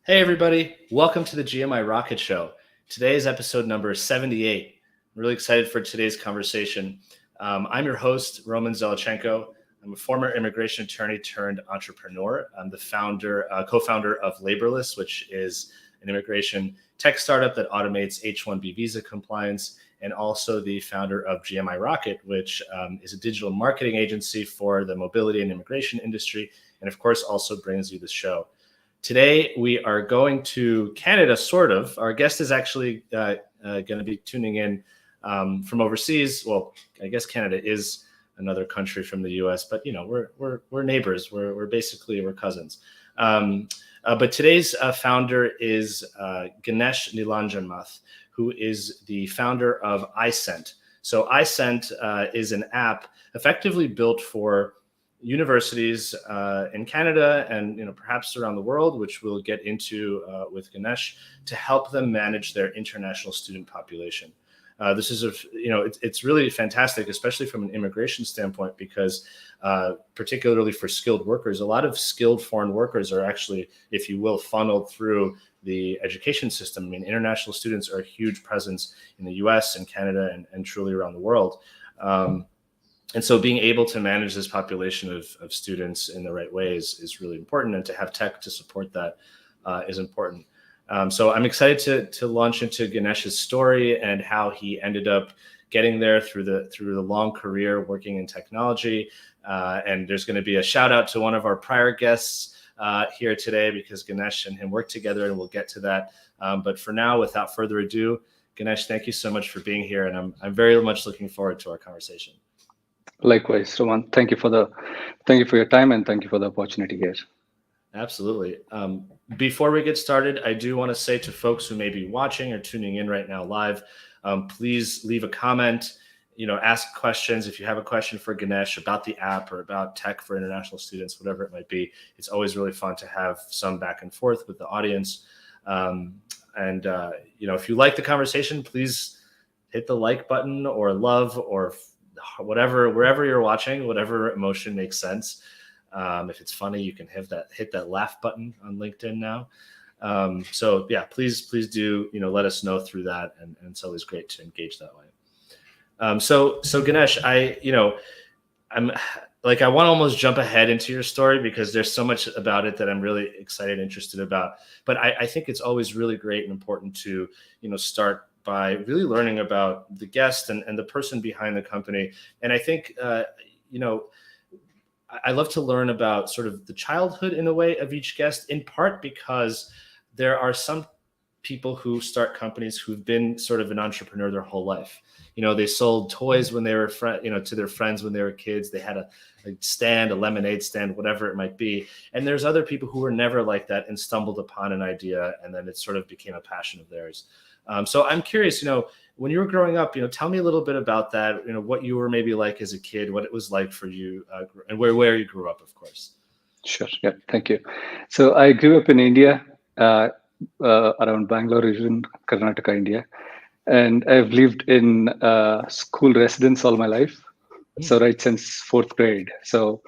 Hey everybody, welcome to the GMI Rocket Show. Today is episode number 78. I'm really excited for today's conversation. I'm your host, Roman Zelichenko. I'm a former immigration attorney turned entrepreneur. I'm the co-founder of Laborless, which is an immigration tech startup that automates H-1B visa compliance, and also the founder of GMI Rocket, which is a digital marketing agency for the mobility and immigration industry, and of course also brings you the show. Today, we are going to Canada, sort of. Our guest is actually going to be tuning in from overseas. Well, I guess Canada is another country from the U.S., but we're neighbors. We're cousins. But today's founder is Ganesh Neelanjanmath, who is the founder of iCent. So iCent is an app effectively built for universities in Canada and perhaps around the world, which we'll get into with Ganesh, to help them manage their international student population. This is it's really fantastic, especially from an immigration standpoint, because particularly for skilled workers, a lot of skilled foreign workers are actually, if you will, funneled through the education system. I mean, international students are a huge presence in the US and Canada and truly around the world. And so being able to manage this population of students in the right ways is really important, and to have tech to support that is important. So I'm excited to launch into Ganesh's story and how he ended up getting there through the long career working in technology. And there's going to be a shout out to one of our prior guests here today, because Ganesh and him work together, and we'll get to that. But for now, without further ado, Ganesh, thank you so much for being here, and I'm very much looking forward to our conversation. Likewise, Roman. Thank you for your time, and thank you for the opportunity here. Absolutely. Before we get started, I do want to say to folks who may be watching or tuning in right now live, please leave a comment, ask questions. If you have a question for Ganesh about the app or about tech for international students, whatever it might be, it's always really fun to have some back and forth with the audience. If you like the conversation, please hit the like button or love or whatever, wherever you're watching, whatever emotion makes sense. If it's funny, you can hit that laugh button on LinkedIn now. So yeah, please do, let us know through that. And it's always great to engage that way. So Ganesh, I want to almost jump ahead into your story, because there's so much about it that I'm really excited and interested about. But I think it's always really great and important to, start by really learning about the guest and the person behind the company. And I think, I love to learn about sort of the childhood in a way of each guest, in part because there are some people who start companies who've been sort of an entrepreneur their whole life. They sold toys when they were to their friends when they were kids. They had a stand, a lemonade stand, whatever it might be. And there's other people who were never like that and stumbled upon an idea, and then it sort of became a passion of theirs. So I'm curious, when you were growing up, tell me a little bit about that, what you were maybe like as a kid, what it was like for you, and where you grew up, of course. Sure. Yeah. Thank you. So I grew up in India, around Bangalore region, Karnataka, India. And I've lived in school residence all my life. So right since fourth grade. So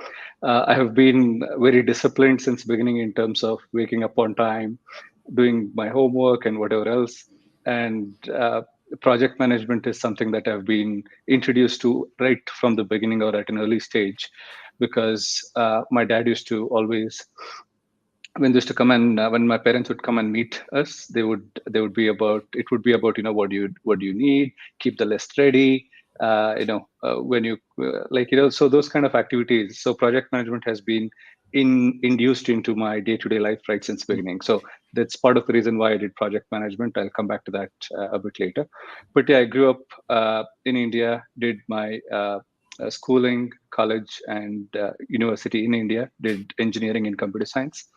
I have been very disciplined since beginning in terms of waking up on time, doing my homework and whatever else. And project management is something that I've been introduced to right from the beginning or at an early stage, because my dad used to always, when my parents would come and meet us, they would be about what do you need, keep the list ready, when you so those kind of activities. So project management has been induced into my day-to-day life right since beginning. So that's part of the reason why I did project management. I'll come back to that a bit later. But yeah, I grew up in India, did my schooling, college, and university in India, did engineering in computer science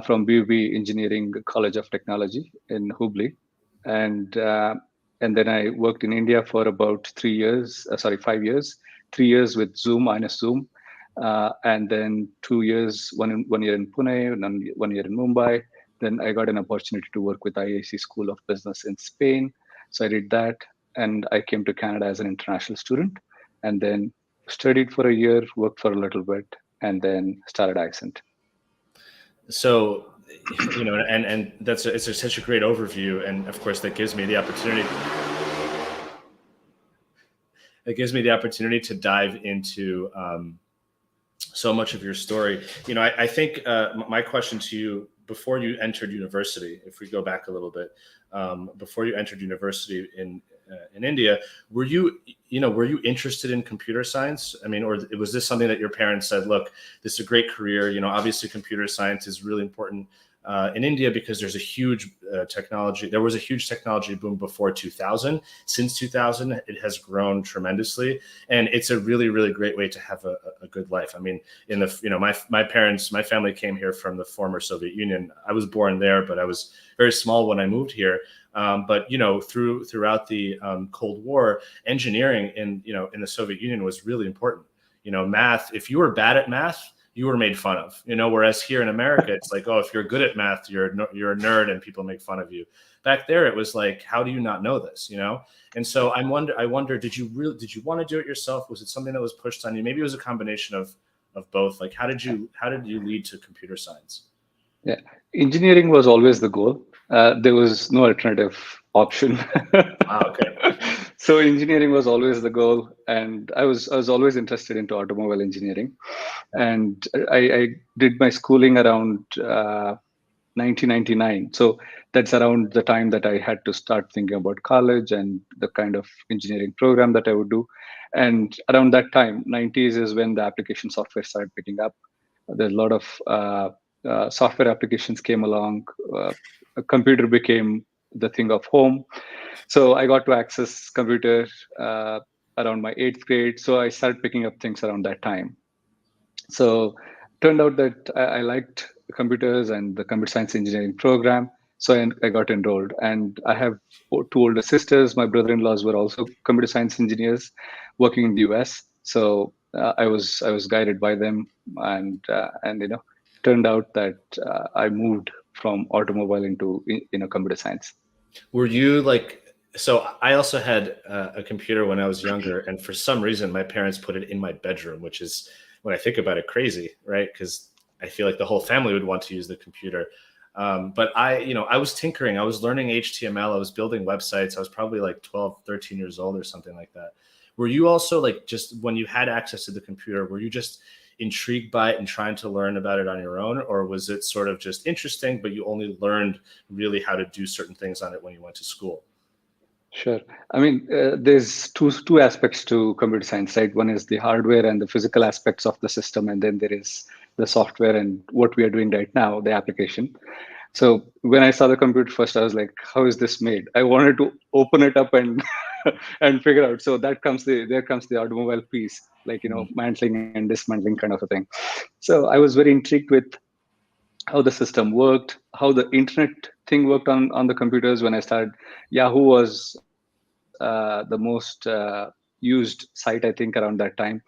from BUB Engineering College of Technology in Hubli. And then I worked in India for about 5 years, 3 years with INSZoom, and then 2 years, one year in Pune, and 1 year in Mumbai. Then I got an opportunity to work with IIC School of Business in Spain. So I did that, and I came to Canada as an international student, and then studied for a year, worked for a little bit, and then started iCent. So, and it's such a great overview, and of course that gives me the opportunity. It gives me the opportunity to dive into so much of your story. I think my question to you, before you entered university, if we go back a little bit, before you entered university in India, were you interested in computer science? I mean, or was this something that your parents said, look, this is a great career. Obviously computer science is really important in India because there's a huge technology. There was a huge technology boom before 2000. Since 2000, it has grown tremendously, and it's a really, really great way to have a good life. I mean, my family came here from the former Soviet Union. I was born there, but I was very small when I moved here. But throughout the Cold War, engineering in the Soviet Union was really important. Math. If you were bad at math, you were made fun of, whereas here in America, it's like, oh, if you're good at math, you're a nerd and people make fun of you. Back there, it was like, how do you not know this, And so I wonder, did you want to do it yourself? Was it something that was pushed on you? Maybe it was a combination of both. Like, how did you lead to computer science? Yeah, engineering was always the goal. There was no alternative option. Wow, okay. So engineering was always the goal, and I was always interested into automobile engineering, and I did my schooling around 1999. So that's around the time that I had to start thinking about college and the kind of engineering program that I would do. And around that time, 90s is when the application software started picking up. There's a lot of software applications came along. A computer became the thing of home. So I got to access computer around my 8th grade. So I started picking up things around that time. So turned out that I liked computers and the computer science engineering program. So I got enrolled, and I have 2 older sisters. My brother-in-laws were also computer science engineers working in the US. So I was guided by them, and turned out that I moved from automobile into computer science. Were you like, so I also had a computer when I was younger, and for some reason my parents put it in my bedroom, which is, when I think about it, crazy, right? Because I feel like the whole family would want to use the computer. But I was tinkering. I was learning HTML. I was building websites. I was probably like 12, 13 years old or something like that. Were you also like, just when you had access to the computer, were you just intrigued by it and trying to learn about it on your own? Or was it sort of just interesting, but you only learned really how to do certain things on it when you went to school? Sure. I mean, there's two aspects to computer science, right? One is the hardware and the physical aspects of the system, and then there is the software and what we are doing right now, the application. So when I saw the computer first, I was like, "How is this made?" I wanted to open it up and and figure out. So there comes the automobile piece, like mantling and dismantling kind of a thing. So I was very intrigued with how the system worked, how the internet thing worked on the computers. When I started, Yahoo was the most used site, I think, around that time.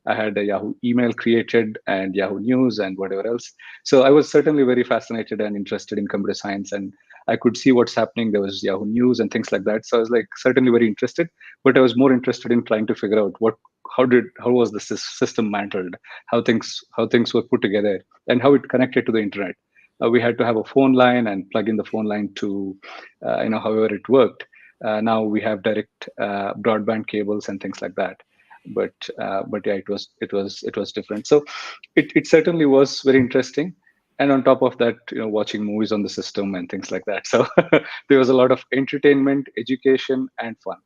I had a Yahoo email created and Yahoo News and whatever else. So I was certainly very fascinated and interested in computer science, and I could see what's happening. There was Yahoo News and things like that. So I was like certainly very interested, but I was more interested in trying to figure out how was the system mantled, how things were put together, and how it connected to the internet. We had to have a phone line and plug in the phone line to, however it worked. Now we have direct broadband cables and things like that, but yeah, it was different. So it certainly was very interesting, and on top of that, watching movies on the system and things like that. So there was a lot of entertainment, education, and fun.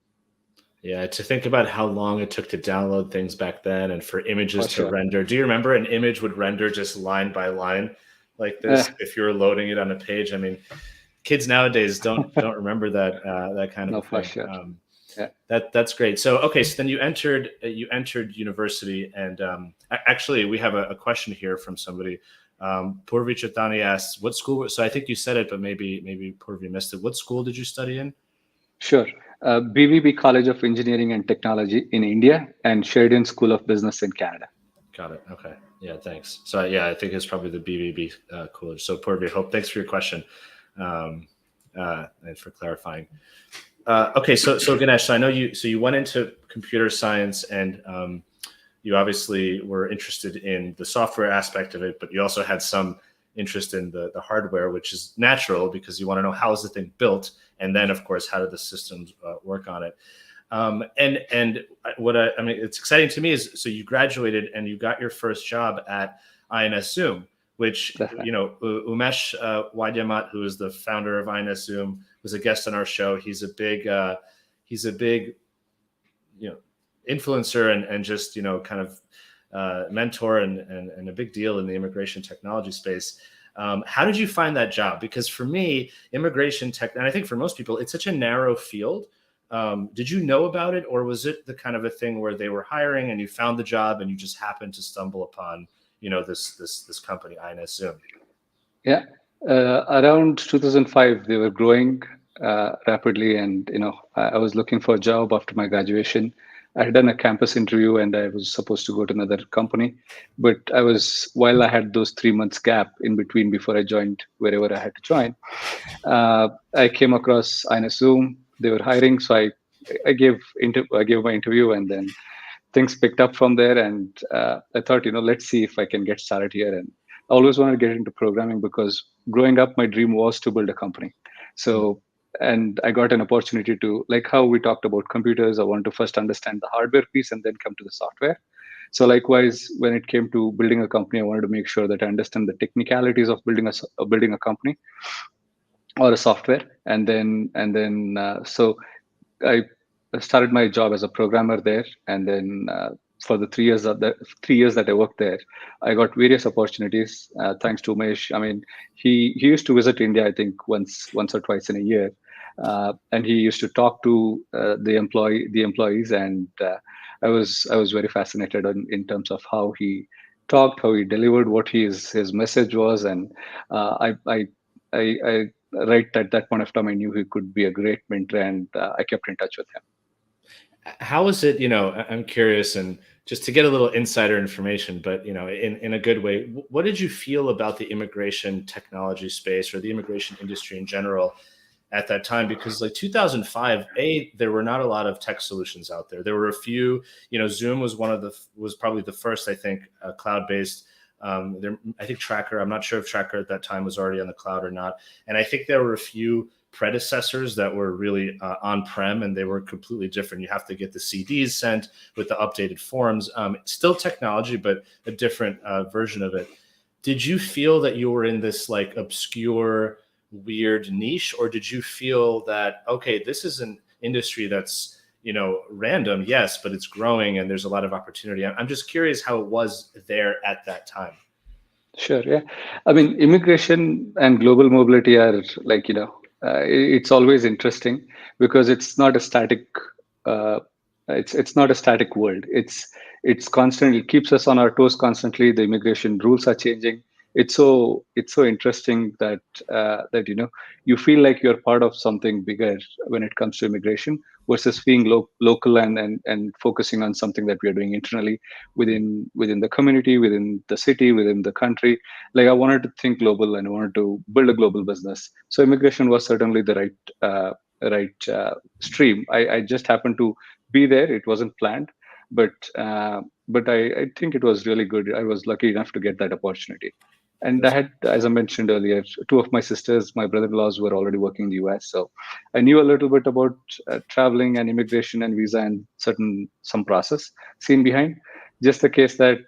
Yeah, to think about how long it took to download things back then, and for images to sure. render. Do you remember an image would render just line by line like this if you were loading it on a page? I mean, kids nowadays don't remember that kind of thing. Sure. Yeah. That's great. So okay, so then you entered university, and actually we have a question here from somebody. Purvi Chaitani asks, what school? So I think you said it, but maybe Purvi missed it. What school did you study in? Sure. BVB College of Engineering and Technology in India, and Sheridan School of Business in Canada. Got it. Okay. Yeah, thanks. So yeah, I think it's probably the BVB college. So Purvi, thanks for your question. And for clarifying. Okay, so Ganesh, so I know you went into computer science, and you obviously were interested in the software aspect of it, but you also had some interest in the hardware, which is natural because you want to know how is the thing built, and then of course how do the systems work on it. And what I mean, it's exciting to me is, so you graduated and you got your first job at INSZoom, which, That's you know, Umesh Vaidyamath, who is the founder of INSZoom, was a guest on our show. He's a big, you know, influencer and just, you know, kind of mentor and a big deal in the immigration technology space. How did you find that job? Because for me, immigration tech, and I think for most people, it's such a narrow field. Did you know about it, or was it the kind of a thing where they were hiring and you found the job and you just happened to stumble upon, you know, this company, INSZoom? Yeah, around 2005, they were growing rapidly, and I was looking for a job after my graduation. I had done a campus interview, and I was supposed to go to another company, but while I had those 3 months gap in between before I joined wherever I had to join, I came across INSZoom. They were hiring, so I gave my interview, and then things picked up from there. And I thought, let's see if I can get started here. And I always wanted to get into programming because growing up, my dream was to build a company. So, and I got an opportunity to, like how we talked about computers, I wanted to first understand the hardware piece and then come to the software. So likewise, when it came to building a company, I wanted to make sure that I understand the technicalities of building a company or a software. So I started my job as a programmer there, and then for the 3 years that I worked there, I got various opportunities. Thanks to Umesh. I mean, he used to visit India, I think once or twice in a year, and he used to talk to the employees, and I was very fascinated in terms of how he talked, how he delivered, what his message was, and I right at that point of time, I knew he could be a great mentor, and I kept in touch with him. How is it, I'm curious, and just to get a little insider information, but, in a good way, what did you feel about the immigration technology space or the immigration industry in general at that time? Because like 2005, there were not a lot of tech solutions out there. There were a few, Zoom was probably the first, I think, cloud-based. I think Tracker, I'm not sure if Tracker at that time was already on the cloud or not. And I think there were a few predecessors that were really on-prem, and they were completely different. You have to get the CDs sent with the updated forms. Still technology, but a different version of it. Did you feel that you were in this like obscure, weird niche, or did you feel that, okay, this is an industry that's, random, yes, but it's growing and there's a lot of opportunity? I'm just curious how it was there at that time. Sure. Yeah. I mean, immigration and global mobility are like, it's always interesting because it's not a static, it's not a static world. It's constantly, it keeps us on our toes constantly. The immigration rules are changing. It's so interesting that you feel like you're part of something bigger when it comes to immigration versus being local and focusing on something that we are doing internally within the community, within the city, within the country. Like I wanted to think global and I wanted to build a global business. So immigration was certainly the right stream. I just happened to be there. It wasn't planned, but I think it was really good. I was lucky enough to get that opportunity. And I had, as I mentioned earlier, two of my sisters, my brother-in-laws, were already working in the US. So I knew a little bit about traveling and immigration and visa and some process seen behind. Just the case that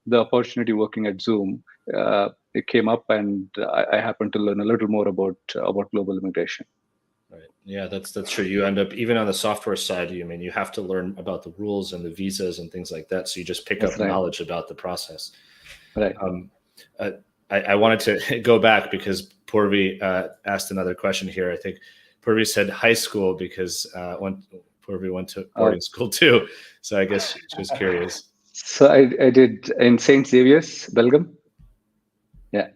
the opportunity working at Zoom, it came up, and I happened to learn a little more about global immigration. Right. Yeah, that's true. You end up, even on the software side, you have to learn about the rules and the visas and things like that. So you just pick up knowledge about the process. Right. I wanted to go back because Purvi asked another question here. I think Purvi said high school because Purvi went to boarding school too. So I guess she was curious. So I did in St. Xavier's, Belgium. Yeah.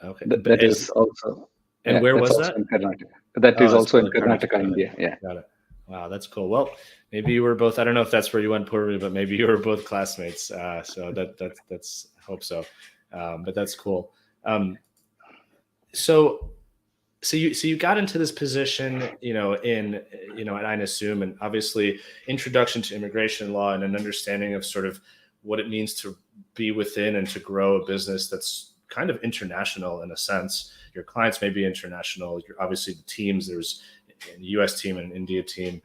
Okay. That is also. And where was that? In Karnataka. That is also in Karnataka, India. Yeah. Got it. Wow, that's cool. Well, maybe you were both. I don't know if that's where you went, Purvi, but maybe you were both classmates. So that's I hope so. But that's cool. So you got into this position, at INSZoom, and obviously introduction to immigration law and an understanding of sort of what it means to be within and to grow a business that's kind of international in a sense. Your clients may be international. You're obviously the teams. There's a U.S. team and an India team.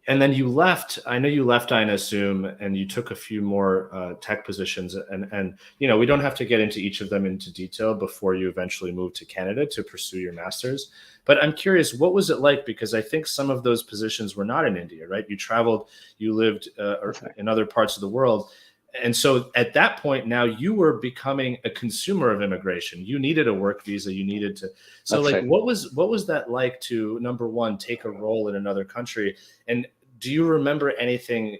And then you left. I know you left INSZoom, and you took a few more tech positions. And we don't have to get into each of them into detail before you eventually moved to Canada to pursue your master's. But I'm curious, what was it like? Because I think some of those positions were not in India, right? You traveled, you lived in other parts of the world. And so at that point, now you were becoming a consumer of immigration. You needed a work visa. You needed to. So That's right. what was that like to, number one, take a role in another country? And do you remember anything,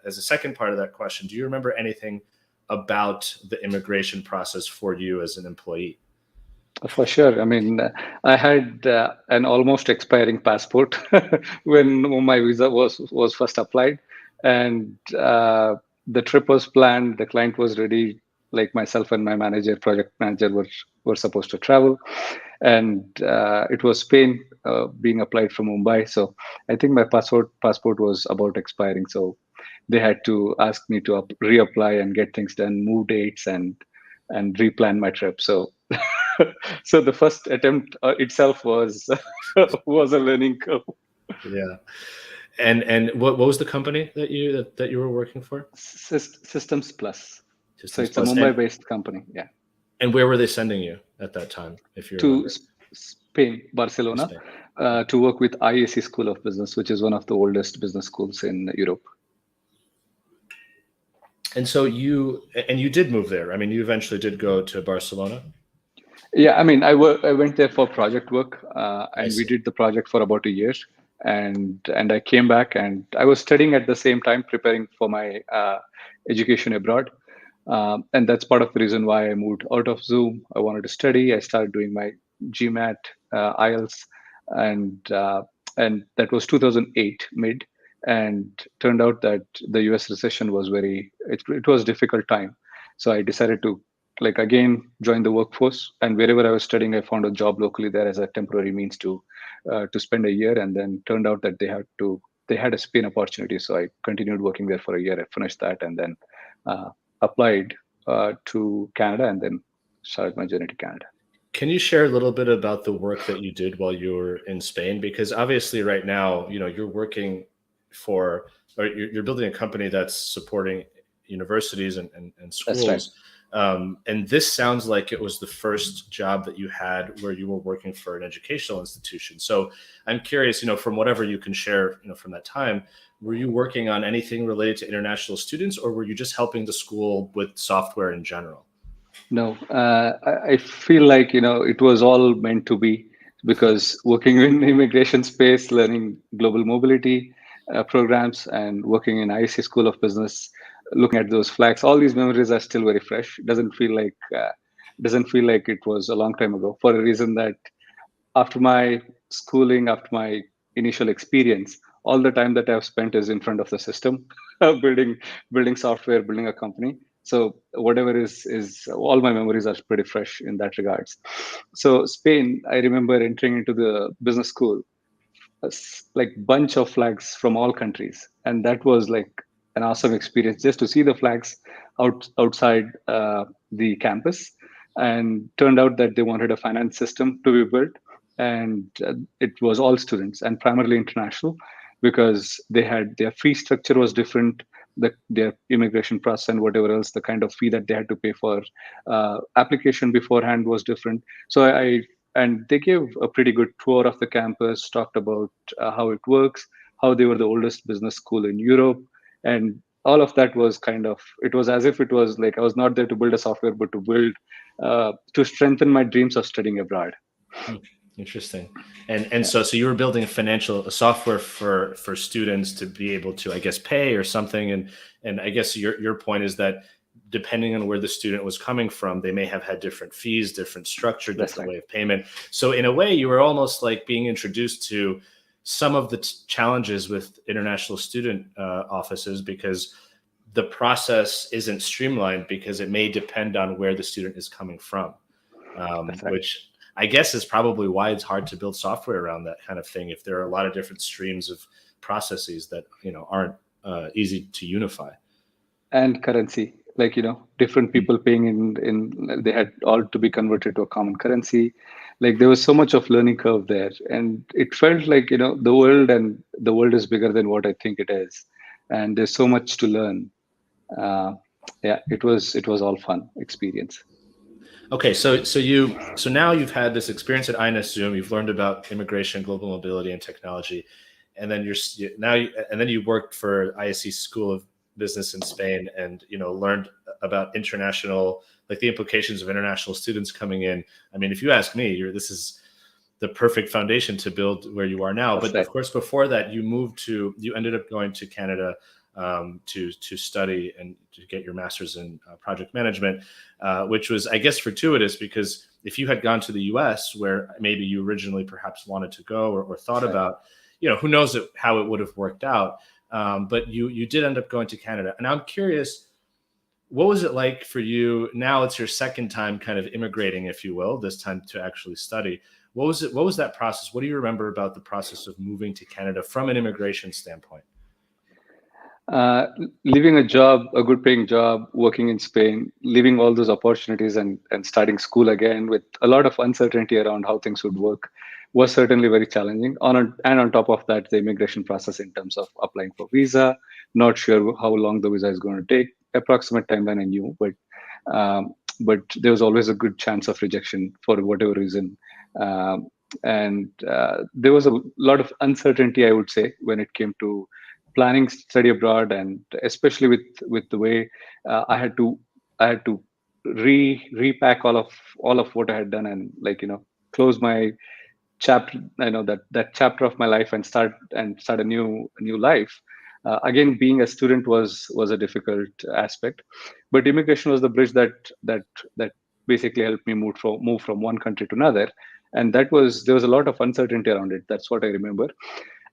as a second part of that question, do you remember anything about the immigration process for you as an employee? For sure. I mean, I had an almost expiring passport when my visa was first applied, and the trip was planned. The client was ready. Like myself and my project manager, were supposed to travel, and it was Spain, being applied from Mumbai. So I think my passport was about expiring. So they had to ask me to reapply and get things done, move dates, and replan my trip. So so the first attempt itself was was a learning curve. Yeah. And what was the company that you were working for? Systems Plus. So Systems it's a Plus. Mumbai-based company. Yeah. And where were they sending you at that time, if you To remember? Spain, Barcelona, Spain. to work with IAC School of Business, which is one of the oldest business schools in Europe. And so you did move there. I mean, you eventually did go to Barcelona. Yeah, I mean, I went there for project work, and we see. did the project for about a year, and I came back, and I was studying at the same time, preparing for my education abroad, and that's part of the reason why I moved out of Zoom. I wanted to study. I started doing my GMAT, IELTS, and that was 2008 mid, and turned out that the US recession was it was a difficult time, so I decided to again join the workforce, and wherever I was studying, I found a job locally there as a temporary means to spend a year. And then turned out that they had a Spain opportunity, so I continued working there for a year. I finished that, and then applied to Canada, and then started my journey to Canada. Can you share a little bit about the work that you did while you were in Spain? Because obviously right now, you're working or you're building a company that's supporting universities and schools. That's right. And this sounds like it was the first job that you had where you were working for an educational institution. So I'm curious, from whatever you can share, from that time, were you working on anything related to international students, or were you just helping the school with software in general? No, I feel like it was all meant to be, because working in immigration space, learning global mobility programs, and working in IC School of Business, looking at those flags, all these memories are still very fresh. It doesn't feel like it was a long time ago, for a reason that after my schooling, after my initial experience, all the time that I've spent is in front of the system, building software, building a company. So whatever is all my memories are pretty fresh in that regards. So Spain, I remember entering into the business school, like bunch of flags from all countries, and that was like an awesome experience just to see the flags outside the campus. And turned out that they wanted a finance system to be built, and it was all students and primarily international, because their fee structure was different. Their immigration process and whatever else, the kind of fee that they had to pay for application beforehand was different. So and they gave a pretty good tour of the campus, talked about how it works, how they were the oldest business school in Europe, and all of that was it was as if it was like I was not there to build a software, but to strengthen my dreams of studying abroad. Interesting. And so you were building a software for students to be able to, I guess, pay or something. And I guess your point is that depending on where the student was coming from, they may have had different fees, different structure, different way of payment. So in a way, you were almost like being introduced to some of the challenges with international student offices, because the process isn't streamlined, because it may depend on where the student is coming from, which I guess is probably why it's hard to build software around that kind of thing, if there are a lot of different streams of processes that aren't easy to unify. And currency. like, different people paying in they had all to be converted to a common currency. Like there was so much of learning curve there, and it felt like, the world is bigger than what I think it is, and there's so much to learn. uh, yeah, it was all fun experience. Okay, so now you've had this experience at INSZoom. You've learned about immigration, global mobility, and technology, and then you worked for ISC School of Business in Spain, and learned about international, like the implications of international students coming in. I mean, if you ask me, this is the perfect foundation to build where you are now. That's But right. of course, before that, you ended up going to Canada to study and to get your master's in project management, which was, I guess, fortuitous, because if you had gone to the U.S., where maybe you originally perhaps wanted to go or thought Right. about, who knows how it would have worked out. But you did end up going to Canada, and I'm curious, what was it like for you? Now it's your second time kind of immigrating, if you will, this time to actually study. What was it? What was that process? What do you remember about the process of moving to Canada from an immigration standpoint? uh, Leaving a good paying job, working in Spain, leaving all those opportunities, and starting school again with a lot of uncertainty around how things would work was certainly very challenging. And on top of that, the immigration process in terms of applying for visa, not sure how long the visa is going to take. Approximate timeline I knew, but there was always a good chance of rejection for whatever reason. And there was a lot of uncertainty, I would say, when it came to planning study abroad, and especially with the way I had to repack all of what I had done, and close my chapter, that chapter of my life, and start a new life. Again, being a student was a difficult aspect, but immigration was the bridge that basically helped me move from one country to another. And there was a lot of uncertainty around it. That's what I remember.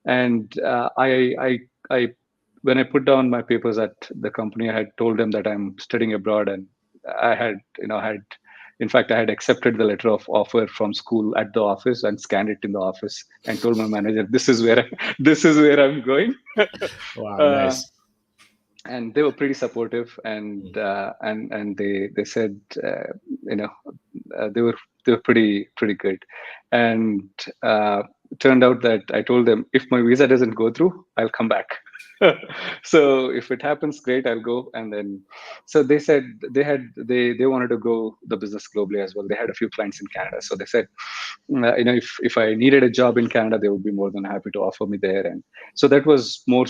And I when I put down my papers at the company, I had told them that I'm studying abroad, and I had you know had in fact, I had accepted the letter of offer from school at the office and scanned it in the office and told my manager, "This is where this is where I'm going." Wow, uh, nice. and they were pretty supportive, and they said, you know they were pretty good. And it turned out that I told them, if my visa doesn't go through, I'll come back. So if it happens, great, I'll go. And then, so they said they wanted to grow the business globally as well. They had a few clients in Canada, so they said, if I needed a job in Canada, they would be more than happy to offer me there. And so that was more,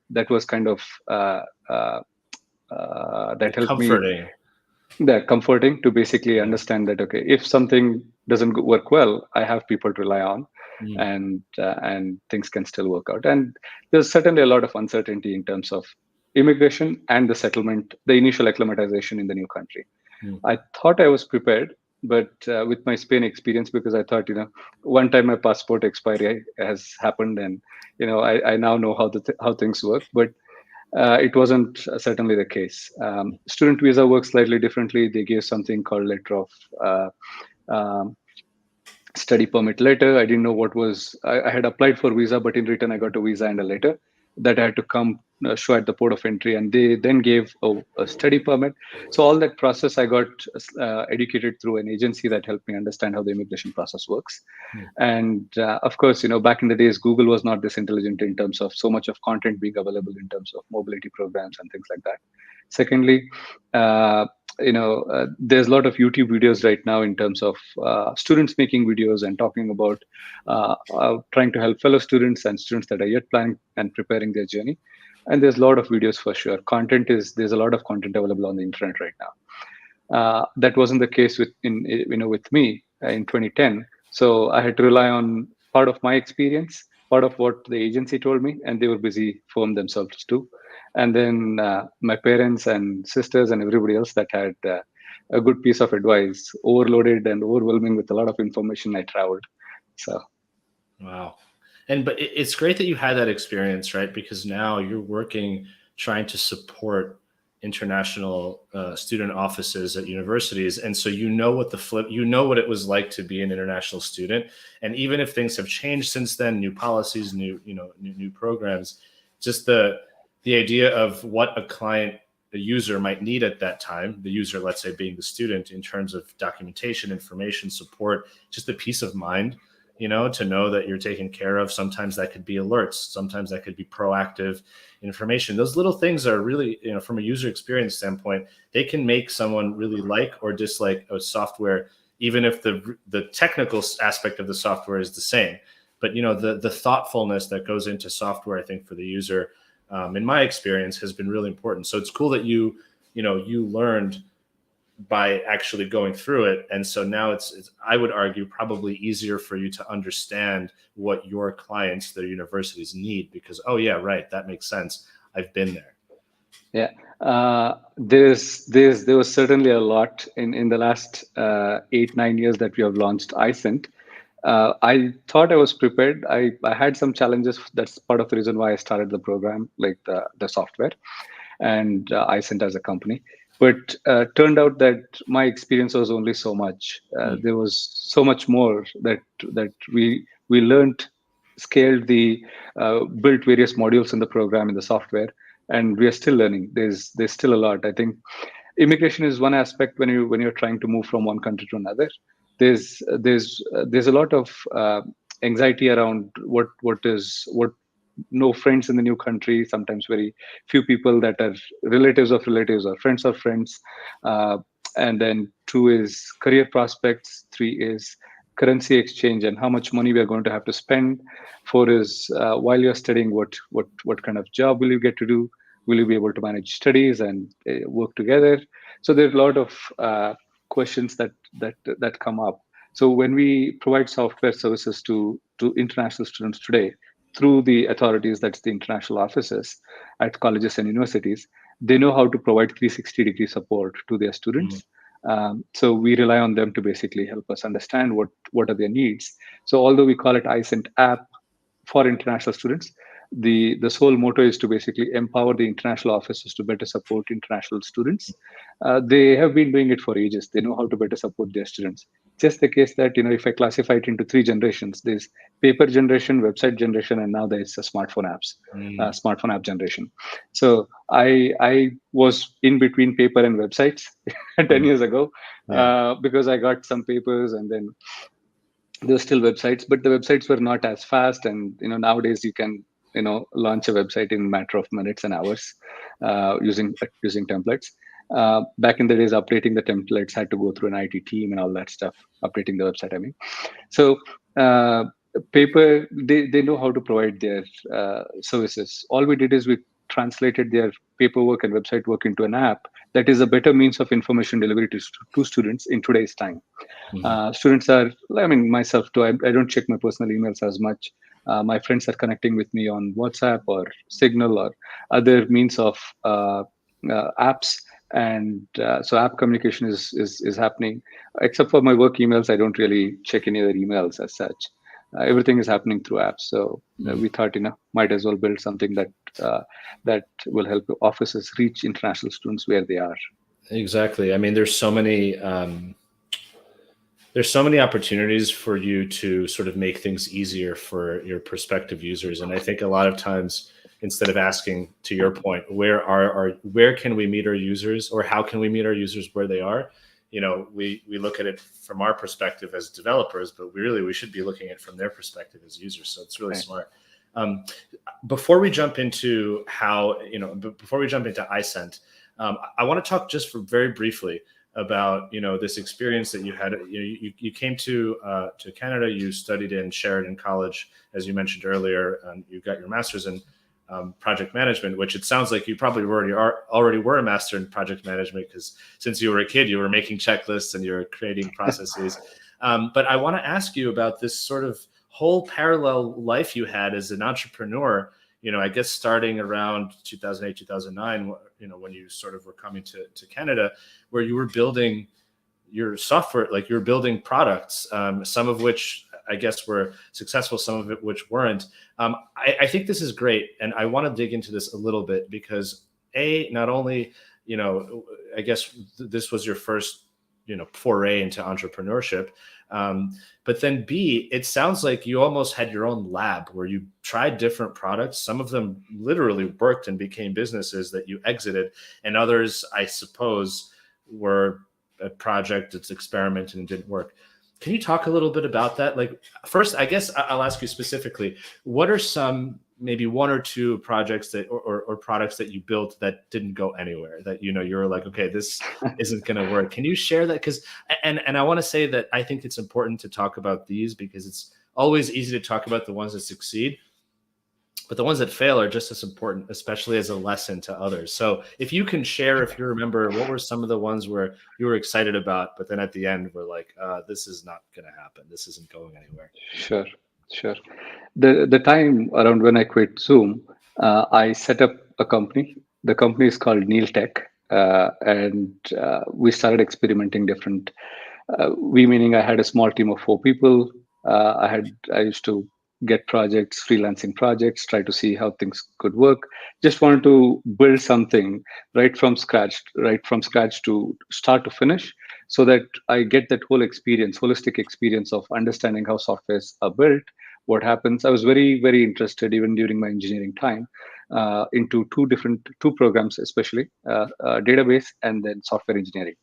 that was kind of that Like helped me, comforting. that comforting, to basically Yeah. understand that, okay, if something doesn't work well, I have people to rely on, Mm. and things can still work out. And there's certainly a lot of uncertainty in terms of immigration and the initial acclimatization in the new country. Mm. I thought I was prepared, but with my Spain experience, because I thought, one time my passport expiry has happened, and I now know how things work. But it wasn't certainly the case. Student visa works slightly differently. They gave something called letter of uh, um, study permit letter. I didn't know what was. I had applied for visa, but in return I got a visa and a letter that I had to come show at the port of entry, and they then gave a study permit. So all that process, I got educated through an agency that helped me understand how the immigration process works. Mm. And of course, back in the days, Google was not this intelligent in terms of so much of content being available in terms of mobility programs and things like that. Secondly, uh, there's a lot of YouTube videos right now in terms of students making videos and talking about trying to help fellow students and students that are yet planning and preparing their journey. And there's a lot of videos for sure. There's a lot of content available on the internet right now. That wasn't the case with me in 2010. So I had to rely on part of my experience, part of what the agency told me, and they were busy for themselves too. And then my parents and sisters and everybody else that had a good piece of advice, overloaded and overwhelming with a lot of information. I traveled. So Wow. But it's great that you had that experience, right? Because now you're working, trying to support international student offices at universities. And so you know what it was like to be an international student. And even if things have changed since then, new policies, new programs, just the idea of what a client a user might need at that time, the user, let's say, being the student, in terms of documentation, information, support, just the peace of mind, to know that you're taken care of. Sometimes that could be alerts. Sometimes that could be proactive information. Those little things are really, from a user experience standpoint, they can make someone really like or dislike a software, even if the technical aspect of the software is the same. But, the thoughtfulness that goes into software, I think, for the user, in my experience, has been really important. So it's cool that you learned by actually going through it. And so now it's I would argue, probably easier for you to understand what your clients, their universities, need, because, oh yeah, right, that makes sense. I've been there. Yeah. There was certainly a lot in the last 8-9 years that we have launched iCent. I thought I was prepared. I had some challenges. That's part of the reason why I started the program, like the software and iCent as a company. But turned out that my experience was only so much. There was so much more that we learned, scaled built various modules in the program, in the software, and we are still learning. There's still a lot. I think immigration is one aspect when you're trying to move from one country to another. There's a lot of anxiety around what no friends in the new country, sometimes very few people that are relatives of relatives or friends of friends. And then 2 is career prospects, 3 is currency exchange and how much money we are going to have to spend. 4 is while you're studying, what kind of job will you get to do? Will you be able to manage studies and work together? So there's a lot of questions that come up. So when we provide software services to international students today, through the authorities, that's the international offices at colleges and universities, they know how to provide 360-degree support to their students. So we rely on them to basically help us understand what are their needs. So although we call it iCent app for international students, the sole motto is to basically empower the international offices to better support international students. They have been doing it for ages. They know how to better support their students. Just the case that, if I classify it into 3 generations, there's paper generation, website generation, and now there's a smartphone smartphone app generation. So I was in between paper and websites 10 years ago, because I got some papers and then there were still websites, but the websites were not as fast. And nowadays you can launch a website in a matter of minutes and hours using templates. Back in the days, updating the templates had to go through an IT team and all that stuff. Updating the website, I mean. So paper, they know how to provide their services. All we did is we translated their paperwork and website work into an app that is a better means of information delivery to students in today's time. Students are, myself too, I don't check my personal emails as much. My friends are connecting with me on WhatsApp or Signal or other means of apps. And so app communication is happening. Except for my work emails, I don't really check any other emails as such. Everything is happening through apps. So we thought, might as well build something that will help offices reach international students where they are. Exactly. I mean, there's so many opportunities for you to sort of make things easier for your prospective users. And I think a lot of times, instead of asking, to your point, where can we meet our users, or how can we meet our users where they are? We look at it from our perspective as developers, but we should be looking at it from their perspective as users. So it's really smart. Before we jump into iCent, I want to talk just very briefly about this experience that you had. You came to Canada. You studied in Sheridan College, as you mentioned earlier, and you got your master's in project management, which it sounds like you probably already were a master in project management, because since you were a kid, you were making checklists and you were creating processes. But I want to ask you about this sort of whole parallel life you had as an entrepreneur. I guess starting around 2008, 2009, when you sort of were coming to Canada, where you were building your software, like you were building products, some of which I guess were successful, some of it which weren't. I think this is great. And I want to dig into this a little bit because not only, I guess this was your first, foray into entrepreneurship. But then B, it sounds like you almost had your own lab where you tried different products. Some of them literally worked and became businesses that you exited, and others, I suppose, were a project that's experimented and didn't work. Can you talk a little bit about that? Like, first, I guess I'll ask you specifically, what are some, maybe one or two projects that or products that you built that didn't go anywhere, that you're like, okay, this isn't going to work? Can you share that? Because and I want to say that I think it's important to talk about these, because it's always easy to talk about the ones that succeed, but the ones that fail are just as important, especially as a lesson to others. So if you can share, if you remember, what were some of the ones where you were excited about, but then at the end we're like, this is not going to happen. This isn't going anywhere. Sure. The time around when I quit Zoom, I set up a company. The company is called Neeltech, and we started experimenting different. We meaning I had a small team of 4 people. I used to get projects, freelancing projects, try to see how things could work. Just wanted to build something right from scratch to start to finish, so that I get that whole experience, holistic experience of understanding how softwares are built, what happens. I was very, very interested even during my engineering time into two programs, especially database and then software engineering.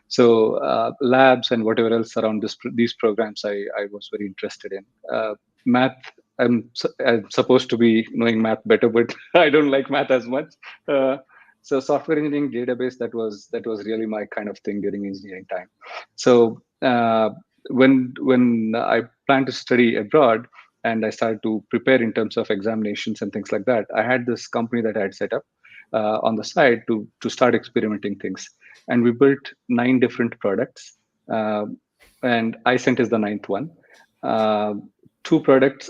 So labs and whatever else around these programs, I was very interested in. Math, I'm supposed to be knowing math better, but I don't like math as much. So software engineering, database, that was really my kind of thing during engineering time. So when I planned to study abroad and I started to prepare in terms of examinations and things like that, I had this company that I had set up on the side to start experimenting things. And we built 9 different products, and iCent is the 9th one. 2 products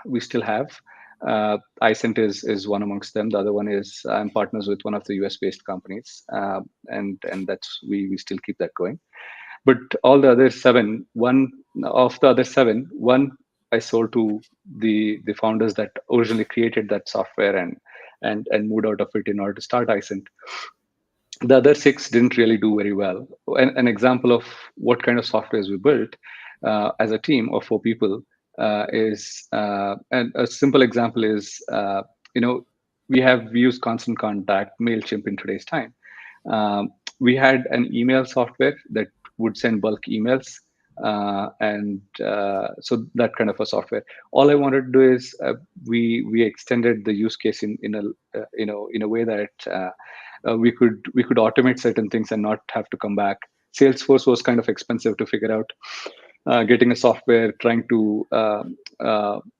we still have. iCent is one amongst them. The other one is I'm partners with one of the US based companies, and that's we still keep that going. But all the other 7, one I sold to the founders that originally created that software and moved out of it in order to start iCent. The other 6 didn't really do very well. An example of what kind of softwares we built as a team of 4 people is, and a simple example is, we use Constant Contact, MailChimp in today's time. We had an email software that would send bulk emails, and so that kind of a software. All I wanted to do is we extended the use case in a way that we could automate certain things and not have to come back. Salesforce was kind of expensive to figure out. Getting a software, trying to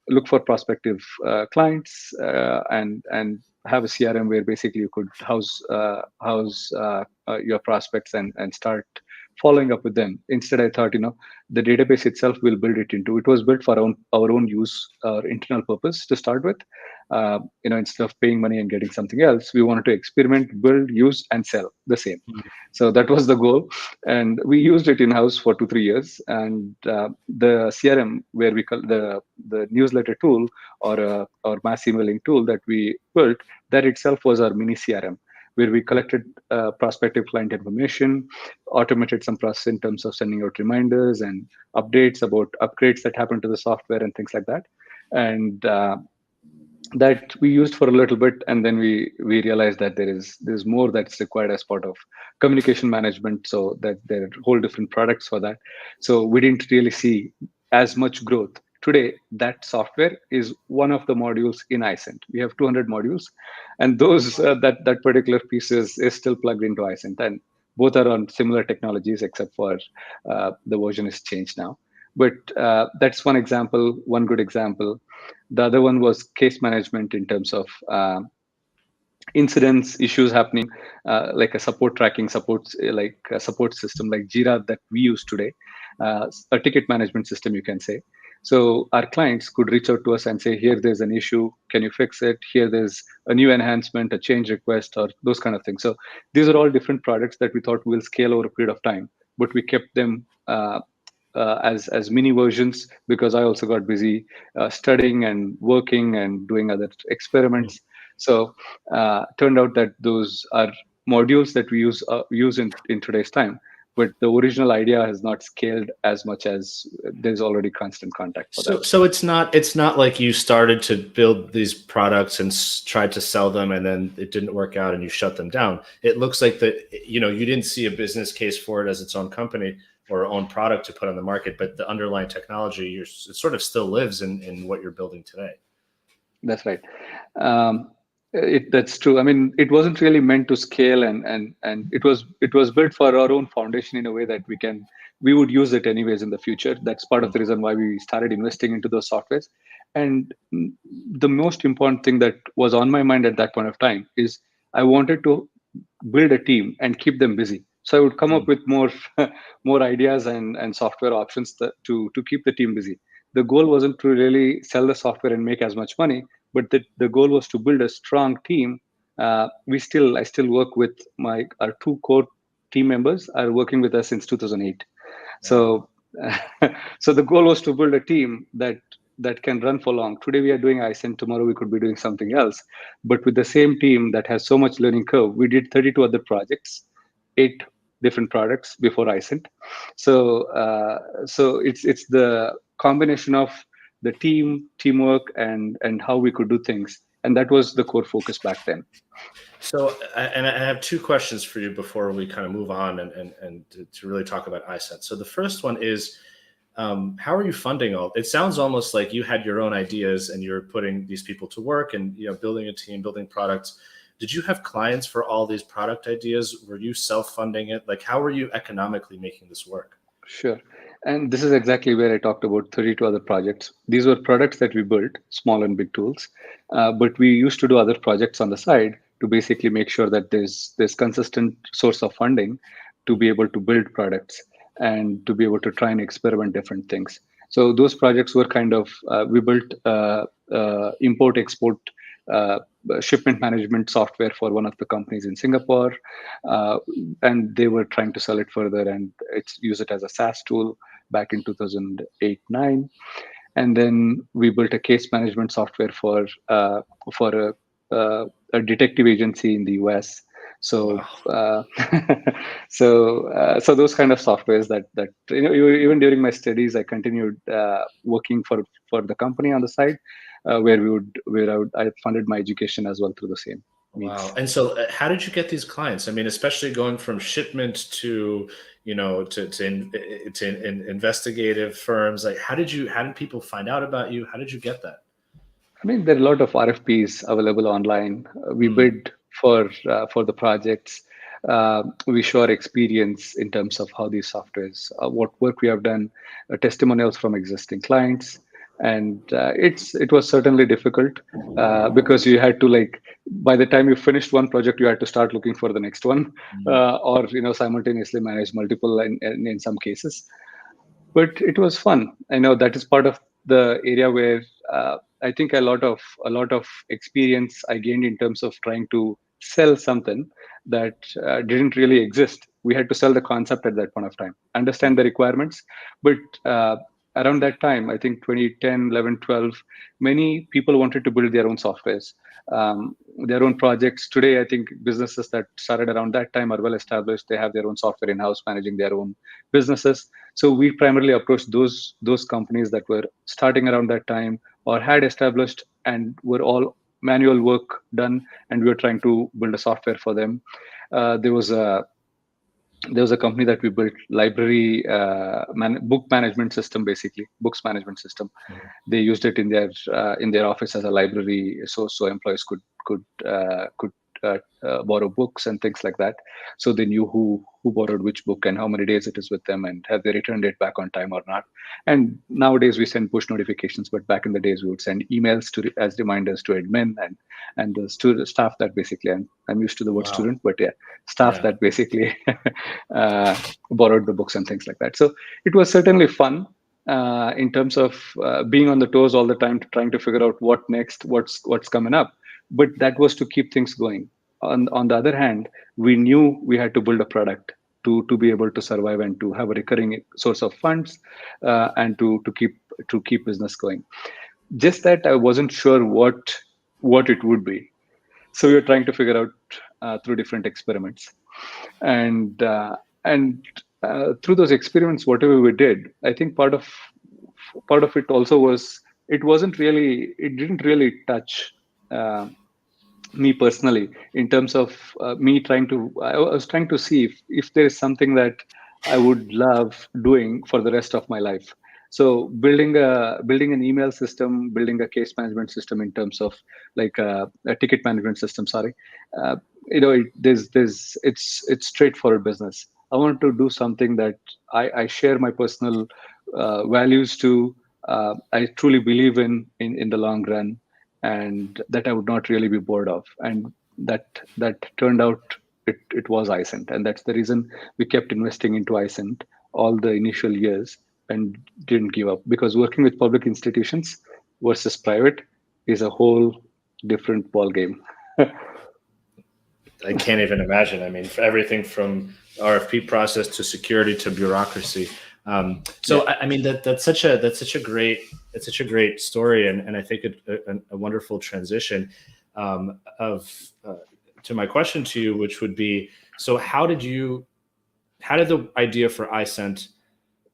look for prospective clients, and have a CRM where basically you could house your prospects and start following up with them. Instead, I thought, the database itself will build it into. It was built for our own use, our internal purpose to start with. Instead of paying money and getting something else, we wanted to experiment, build, use, and sell the same. Mm-hmm. So that was the goal, and we used it in house for 2-3 years. And the CRM, where we call the newsletter tool or mass emailing tool that we built, that itself was our mini CRM, where we collected prospective client information, automated some process in terms of sending out reminders and updates about upgrades that happen to the software and things like that. And that we used for a little bit, and then we realized that there's more that's required as part of communication management, so that there are whole different products for that. So we didn't really see as much growth. Today, that software is one of the modules in iCent. We have 200 modules, and those that particular piece is still plugged into iCent, and both are on similar technologies, except for the version is changed now. But that's one example, one good example. The other one was case management in terms of incidents, issues happening, like a support tracking, like a support system like Jira that we use today, a ticket management system, you can say. So our clients could reach out to us and say, here, there's an issue. Can you fix it? Here, there's a new enhancement, a change request, or those kind of things. So these are all different products that we thought will scale over a period of time, but we kept them as mini versions, because I also got busy studying and working and doing other experiments. So turned out that those are modules that we use in today's time, but the original idea has not scaled as much as there's already constant contact for that. So it's not like you started to build these products and tried to sell them and then it didn't work out and you shut them down. It looks like that, you didn't see a business case for it as its own company or own product to put on the market, but the underlying technology, it sort of still lives in what you're building today. That's right. That's true. I mean, it wasn't really meant to scale, and it was built for our own foundation in a way that we would use it anyways in the future. That's part of the reason why we started investing into those softwares. And the most important thing that was on my mind at that point of time is I wanted to build a team and keep them busy. So I would come up with more more ideas and software options to keep the team busy. The goal wasn't to really sell the software and make as much money, but the goal was to build a strong team. I still work with our two core team members are working with us since 2008. So so the goal was to build a team that can run for long. Today we are doing iCent, tomorrow we could be doing something else. But with the same team that has so much learning curve, we did 32 other projects, 8 different products before iCent. So it's the combination of the teamwork and how we could do things. And that was the core focus back then. So, and I have two questions for you before we kind of move on and to really talk about iSent. So the first one is, how are you funding all? It sounds almost like you had your own ideas and you're putting these people to work and building a team, building products. Did you have clients for all these product ideas? Were you self-funding it? Like, how were you economically making this work? Sure. And this is exactly where I talked about 32 other projects. These were products that we built, small and big tools, but we used to do other projects on the side to basically make sure that there's consistent source of funding to be able to build products and to be able to try and experiment different things. So those projects were kind of we built import export shipment management software for one of the companies in Singapore, and they were trying to sell it further and use it as a SaaS tool back in 2008-9. And then we built a case management software for a detective agency in the US. So Wow. so those kind of softwares that even during my studies I continued working for the company on the side, where I funded my education as well through the same means. Wow. And so how did you get these clients? I mean, especially going from shipment to, to investigative firms, like how did people find out about you? How did you get that? I mean, there are a lot of RFPs available online. We bid for the projects. We show our experience in terms of how these softwares, what work we have done, testimonials from existing clients, and it was certainly difficult because you had to, by the time you finished one project, you had to start looking for the next one, or simultaneously manage multiple in some cases. But it was fun. I know that is part of the area where I think a lot of experience I gained in terms of trying to sell something that didn't really exist. We had to sell the concept at that point of time, understand the requirements. But around that time, I think 2010, 11, 12, many people wanted to build their own softwares, their own projects. Today, I think businesses that started around that time are well established. They have their own software in-house managing their own businesses. So we primarily approached those companies that were starting around that time or had established and were all manual work done, and we were trying to build a software for them. There was a company that we built library book management system, basically books management system. They used it in their office as a library, so employees could borrow books and things like that. So they knew who borrowed which book and how many days it is with them and have they returned it back on time or not. And nowadays we send push notifications, but back in the days we would send emails as reminders to admin and the staff that basically, I'm used to the word student, but staff that basically borrowed the books and things like that. So it was certainly fun in terms of being on the toes all the time, trying to figure out what next, what's coming up. But that was to keep things going. On the other hand, we knew we had to build a product to be able to survive and to have a recurring source of funds and to keep business going. Just that I wasn't sure what it would be. So we were trying to figure out through different experiments, and through those experiments, whatever we did, I think part of it also was it didn't really touch uh, me personally in terms of me trying to I was trying to see if there is something that I would love doing for the rest of my life. So building an email system, building a case management system in terms of like a ticket management system, sorry. uh, there's it's straightforward business. I want to do something that I share my personal values to, I truly believe in the long run, and that I would not really be bored of. And that turned out, it was iCent, and that's the reason we kept investing into iCent all the initial years and didn't give up, because working with public institutions versus private is a whole different ball game. I can't even imagine. I mean, for everything from RFP process to security to bureaucracy. So Yeah. I mean that's such a great story, and I think a wonderful transition of to my question to you, which would be, so how did the idea for iSent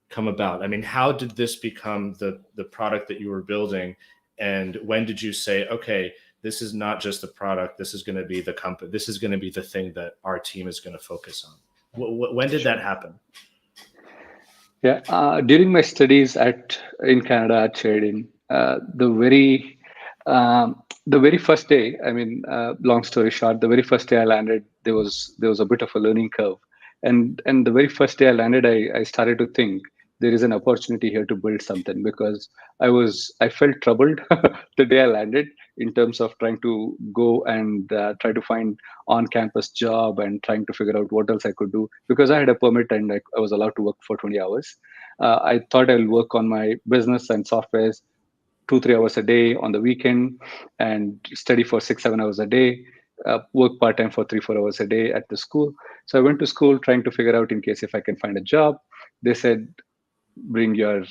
come about? I mean, how did this become the product that you were building, and when did you say, okay, this is not just the product, this is going to be the company, this is going to be the thing that our team is going to focus on? When did that Sure. happen? Yeah, during my studies at in Canada at Sheridan, the very first day, I mean, long story short, the very first day I landed, there was a bit of a learning curve, and the very first day I landed, I started to think there is an opportunity here to build something, because I felt troubled the day I landed in terms of trying to go and try to find on-campus job and trying to figure out what else I could do, because I had a permit and I was allowed to work for 20 hours. I thought I'll work on my business and softwares 2-3 hours a day on the weekend, and study for 6-7 hours a day, work part-time for 3-4 hours a day at the school. So I went to school trying to figure out in case if I can find a job. They said, bring your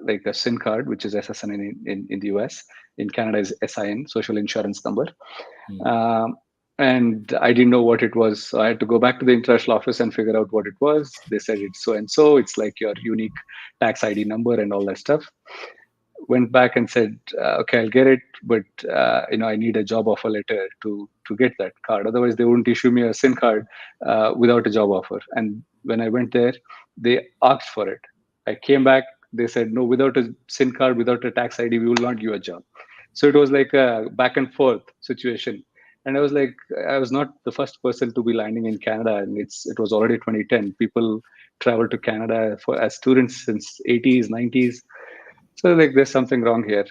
like a SIN card, which is SSN in the US. In Canada is SIN, social insurance number. Hmm. Um, and I didn't know what it was. So I had to go back to the international office and figure out what it was. They said it's so and so. It's like your unique tax ID number and all that stuff. Went back and said, okay, I'll get it, but I need a job offer letter to get that card. Otherwise, they wouldn't issue me a SIN card without a job offer. And when I went there, they asked for it. I came back. They said, no, without a SIN card, without a tax ID, we will not give you a job. So it was like a back and forth situation. And I was like, I was not the first person to be landing in Canada, and it was already 2010. People travel to Canada for as students since 80s, 90s. So like there's something wrong here.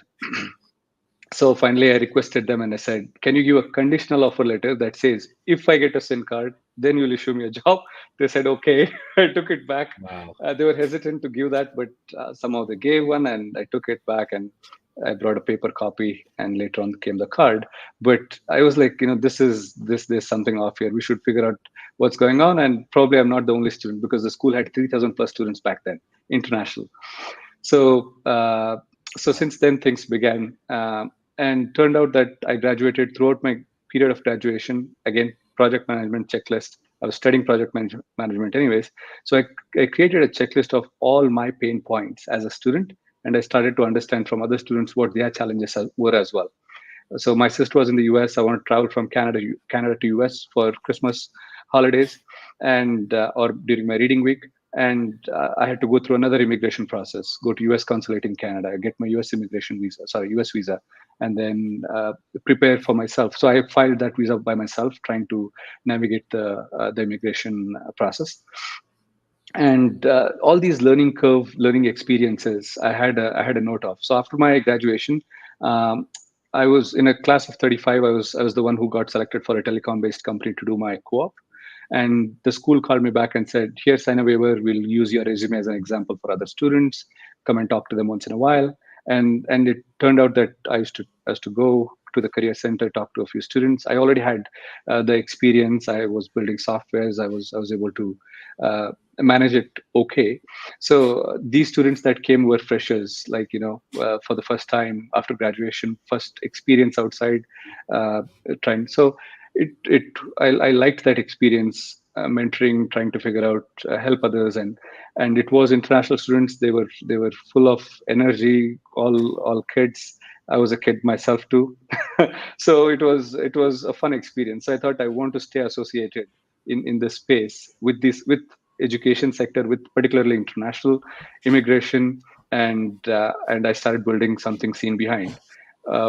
So finally I requested them and I said, can you give a conditional offer letter that says, if I get a SIN card, then you'll issue me a job? They said, okay. I took it back. Wow. They were hesitant to give that, but somehow they gave one, and I took it back and I brought a paper copy, and later on came the card. But I was like, there's something off here. We should figure out what's going on. And probably I'm not the only student, because the school had 3,000 plus students back then, international. So since then things began, and turned out that I graduated. Throughout my period of graduation, again, project management checklist. I was studying management anyways, so I created a checklist of all my pain points as a student, and I started to understand from other students what their challenges were as well. So my sister was in the US. I want to travel from Canada to US for Christmas holidays, and or during my reading week. And I had to go through another immigration process, go to US consulate in Canada, get my US visa, and then prepare for myself. So I filed that visa by myself, trying to navigate the immigration process. And all these learning experiences, I had a note of. So after my graduation, um, I was in a class of 35. I was the one who got selected for a telecom based company to do my co-op. And the school called me back and said, here, sign a waiver, we'll use your resume as an example for other students, come and talk to them once in a while. And it turned out that I used to go to the career center, talk to a few students. I already had the experience. I was building softwares. I was able to manage it okay. So these students that came were freshers, like for the first time after graduation, first experience outside, trying. So I liked that experience mentoring, trying to figure out, help others, and it was international students. They were full of energy, all kids. I was a kid myself too, so it was a fun experience. So I thought I want to stay associated in this space with education sector, with particularly international immigration, and I started building something seen behind,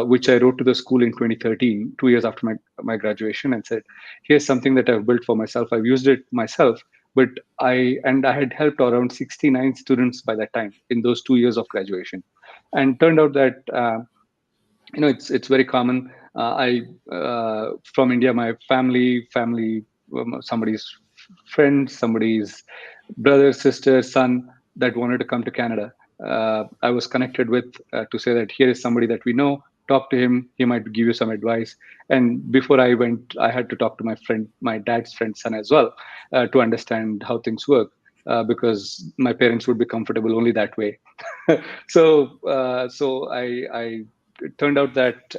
which I wrote to the school in 2013, 2 years after my graduation, and said, "Here's something that I've built for myself. I've used it myself, but I had helped around 69 students by that time in those 2 years of graduation, and turned out that." It's very common. I From India, my family, somebody's friend, somebody's brother, sister, son that wanted to come to Canada. I was connected with, to say that here is somebody that we know. Talk to him; he might give you some advice. And before I went, I had to talk to my friend, my dad's friend's son as well, to understand how things work. Because my parents would be comfortable only that way. So it turned out that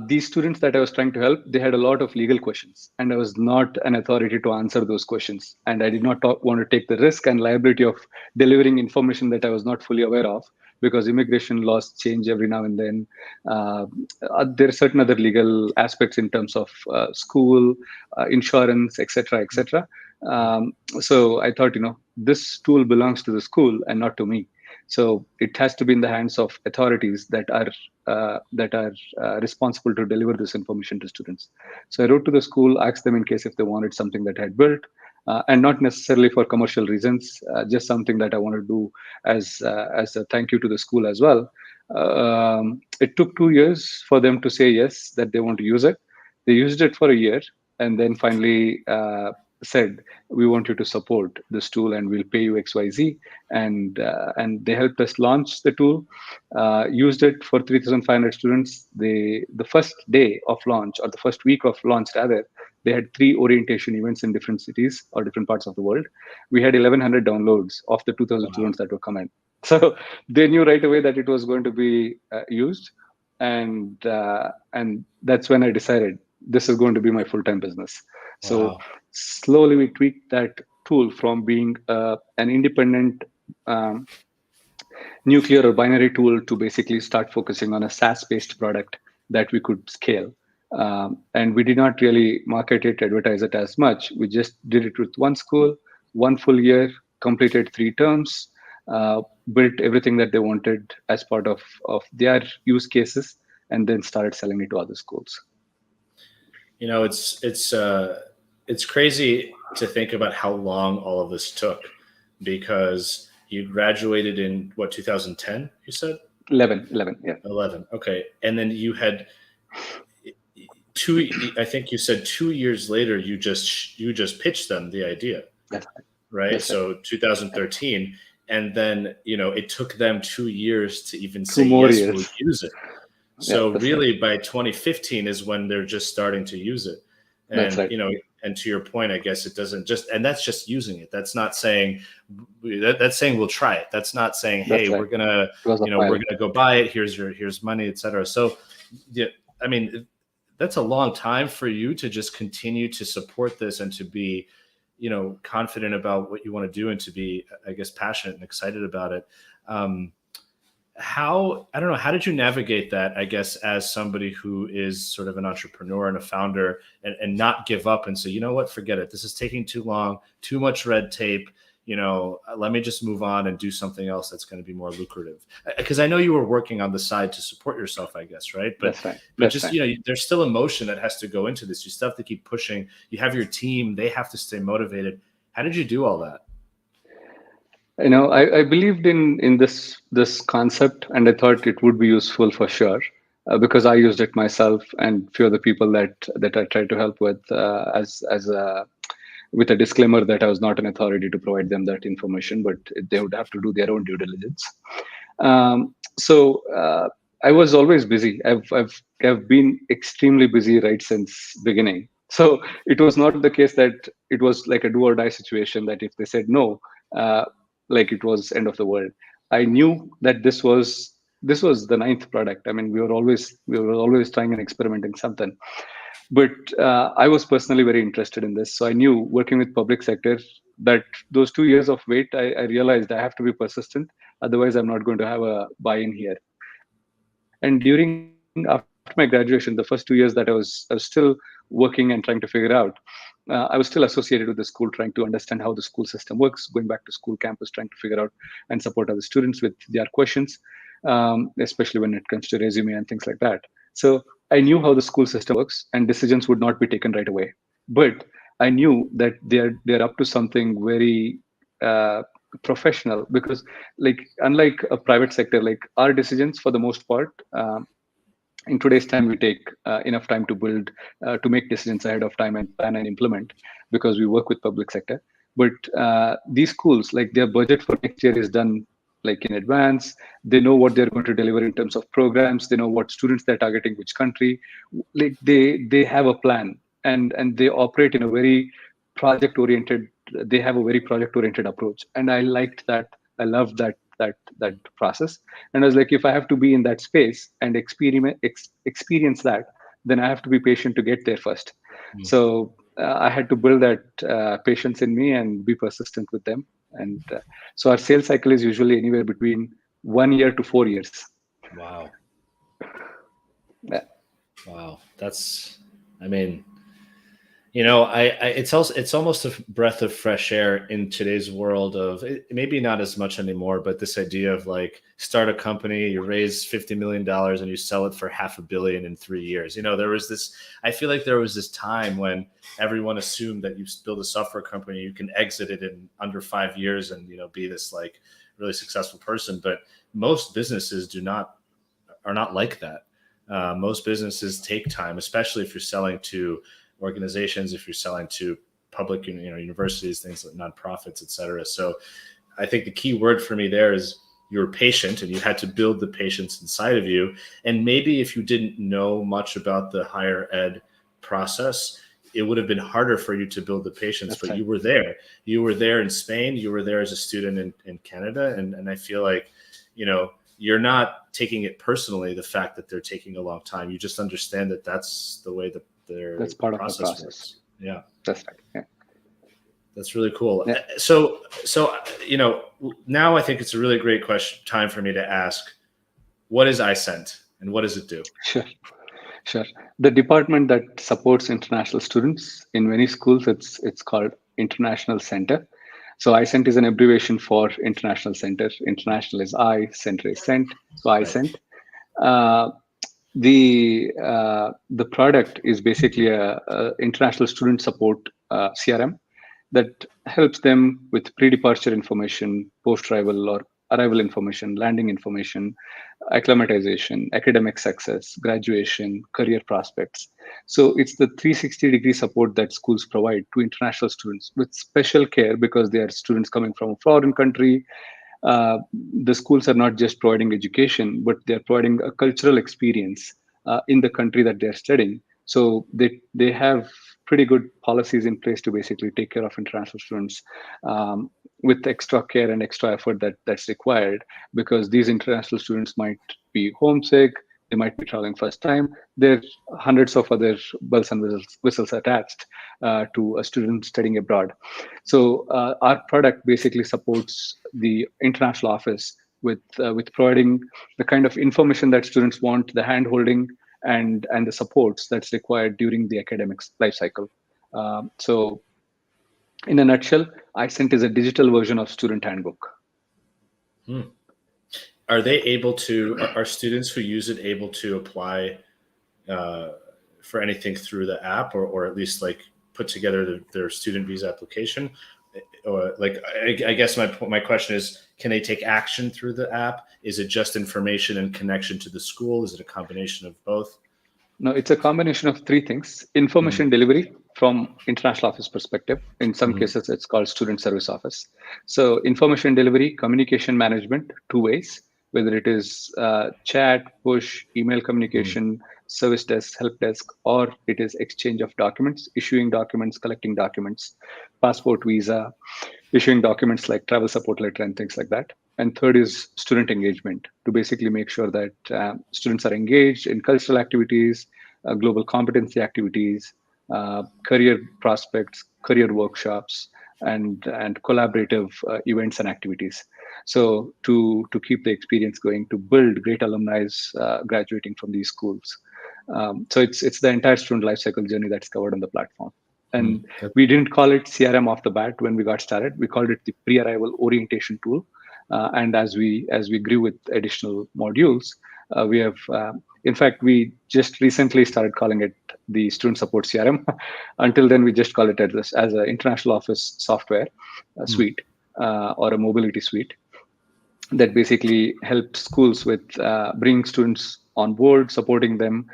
these students that I was trying to help, they had a lot of legal questions, and I was not an authority to answer those questions. And I did not want to take the risk and liability of delivering information that I was not fully aware of, because immigration laws change every now and then. There are certain other legal aspects in terms of school, insurance, etc., etc. So I thought, this tool belongs to the school and not to me. So it has to be in the hands of authorities that are responsible to deliver this information to students. So I wrote to the school, asked them in case if they wanted something that I had built, and not necessarily for commercial reasons, just something that I wanted to do as a thank you to the school as well. It took 2 years for them to say yes, that they want to use it. They used it for a year, and then finally said, "We want you to support this tool, and we'll pay you XYZ." And they helped us launch the tool. Used it for 3,500 students. The first day of launch, or the first week of launch rather, they had 3 orientation events in different cities or different parts of the world. We had 1,100 downloads of the 2,000 students that were coming. So they knew right away that it was going to be used, and that's when I decided this is going to be my full-time business. So slowly we tweaked that tool from being an independent nuclear or binary tool to basically start focusing on a SaaS-based product that we could scale. And we did not really market it, advertise it as much. We just did it with one school, one full year, completed 3 terms, built everything that they wanted as part of their use cases, and then started selling it to other schools. It's crazy to think about how long all of this took, because you graduated in what, 2010, you said? 11, yeah. 11. Okay. And then you had I think you said 2 years later, you just pitched them the idea. That's right? Yes, so 2013. And then, it took them 2 years to even 2 say, more yes, years. we'll use it. So really by 2015 is when they're just starting to use it. And, That's right. And to your point, I guess it doesn't just, and that's just using it. That's not saying, that's saying we'll try it. That's not saying, hey, we're going to, we're going to go buy it. Here's money, et cetera. So, yeah, I mean, that's a long time for you to just continue to support this and to be, confident about what you want to do and to be, I guess, passionate and excited about it. How did you navigate that, I guess, as somebody who is sort of an entrepreneur and a founder, and not give up and say, you know what, forget it. This is taking too long, too much red tape. Let me just move on and do something else that's going to be more lucrative. Because I know you were working on the side to support yourself, I guess, right? But, that's right. But just, there's still emotion that has to go into this. You still have to keep pushing. You have your team. They have to stay motivated. How did you do all that? I believed in this concept, and I thought it would be useful for sure, because I used it myself, and few of the people that I tried to help with, with a disclaimer that I was not an authority to provide them that information, but they would have to do their own due diligence. So I was always busy. I've been extremely busy right since beginning. So it was not the case that it was like a do or die situation, that if they said no, like it was end of the world. I knew that this was the 9th product. I mean, we were always trying and experimenting something. But I was personally very interested in this. So I knew working with public sector that those 2 years of wait, I realized I have to be persistent. Otherwise, I'm not going to have a buy-in here. And during after my graduation, the first 2 years that I was still working and trying to figure out, I was still associated with the school, trying to understand how the school system works, going back to school campus, trying to figure out and support other students with their questions, especially when it comes to resume and things like that. So I knew how the school system works, and decisions would not be taken right away. But I knew that they're up to something very professional, because like unlike a private sector, like our decisions for the most part, in today's time we take enough time to build to make decisions ahead of time and plan and implement, because we work with public sector. But these schools, like their budget for next year is done like in advance. They know what they're going to deliver in terms of programs. They know what students they're targeting, which country. Like they have a plan, and they operate in a very project oriented. They have a very project oriented approach, and I liked that. I loved that process. And I was like, if I have to be in that space and experience that, then I have to be patient to get there first. Mm. So I had to build that patience in me and be persistent with them. And so our sales cycle is usually anywhere between 1 year to 4 years. Wow. Yeah. Wow. That's, I mean, you know, it's almost a breath of fresh air in today's world of maybe not as much anymore, but this idea of like start a company, you raise $50 million and you sell it for $500 million in 3 years. You know, I feel like there was this time when everyone assumed that you build a software company, you can exit it in under 5 years and, you know, be this like really successful person. But most businesses are not like that. Most businesses take time, especially if you're selling to organizations, if you're selling to public, universities, things like nonprofits, et cetera. So I think the key word for me there is you're patient, and you had to build the patience inside of you. And maybe if you didn't know much about the higher ed process, it would have been harder for you to build the patience. That's but right. You were there. You were there in Spain. You were there as a student in Canada. And I feel like, you're not taking it personally, the fact that they're taking a long time. You just understand that that's the way that That's part of the process process. works. Yeah. That's right. Yeah. That's really cool. Yeah. So, now I think it's a really great time for me to ask, what is iCent and what does it do? Sure. The department that supports international students in many schools, it's called International Center. So iCent is an abbreviation for International Center. International is I, Center is Cent. So iCent. Right. The product is basically a international student support CRM that helps them with pre-departure information, post-arrival or arrival information, landing information, acclimatization, academic success, graduation, career prospects. So it's the 360-degree support that schools provide to international students with special care, because they are students coming from a foreign country. The schools are not just providing education, but they're providing a cultural experience in the country that they're studying. So they have pretty good policies in place to basically take care of international students with extra care and extra effort that's required, because these international students might be homesick, they might be traveling first time. There are hundreds of other bells and whistles attached to a student studying abroad. So our product basically supports the international office with providing the kind of information that students want, the hand-holding and the supports that's required during the academic life cycle. So in a nutshell, iCent is a digital version of student handbook. Are are students who use it able to apply for anything through the app, or at least like put together their student visa application? Or like, I guess my question is, can they take action through the app? Is it just information and connection to the school? Is it a combination of both? No, it's a combination of three things. Information delivery from international office perspective. In some cases, it's called student service office. So information delivery, communication management, two ways, whether it is chat, push, email communication, service desk, help desk, or it is exchange of documents, issuing documents, collecting documents, passport, visa, issuing documents like travel support letter and things like that. And third is student engagement, to basically make sure that students are engaged in cultural activities, global competency activities, career prospects, career workshops, and collaborative events and activities. So to keep the experience going, to build great alumni graduating from these schools. So it's the entire student life cycle journey that's covered on the platform. And we didn't call it CRM off the bat when we got started. We called it the pre-arrival orientation tool. And as we grew with additional modules, we have in fact we just recently started calling it the student support CRM. Until then, we just call it as an international office software suite or a mobility suite that basically helps schools with bringing students on board, supporting them.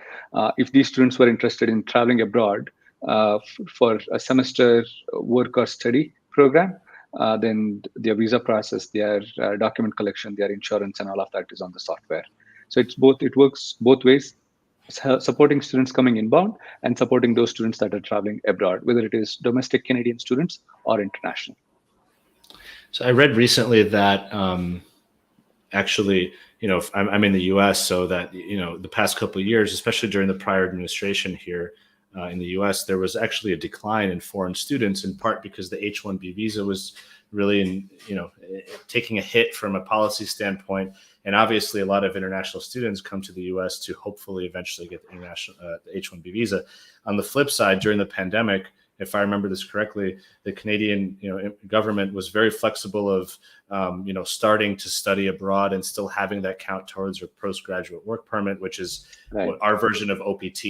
If these students were interested in traveling abroad for a semester work or study program, then their visa process, their document collection, their insurance, and all of that is on the software. So it's both. It works both ways, supporting students coming inbound and supporting those students that are traveling abroad, whether it is domestic Canadian students or international. So I read recently that actually, I'm in the U.S., so that the past couple of years, especially during the prior administration here in the U.S., there was actually a decline in foreign students, in part because the H-1B visa was really, taking a hit from a policy standpoint. And obviously, a lot of international students come to the U.S. to hopefully eventually get the H-1B visa. On the flip side, during the pandemic, if I remember this correctly, the Canadian government was very flexible of starting to study abroad and still having that count towards your postgraduate work permit, which is our version of OPT,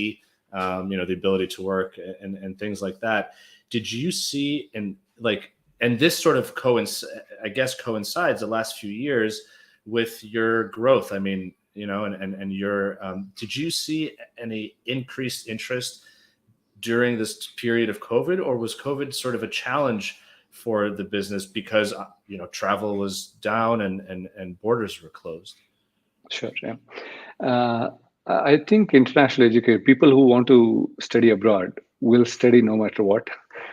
the ability to work and things like that. Did you see and this sort of coincides the last few years with your growth? I mean, and your did you see any increased interest during this period of COVID, or was COVID sort of a challenge for the business because travel was down and borders were closed? Sure. Yeah. I think international educators, people who want to study abroad, will study no matter what.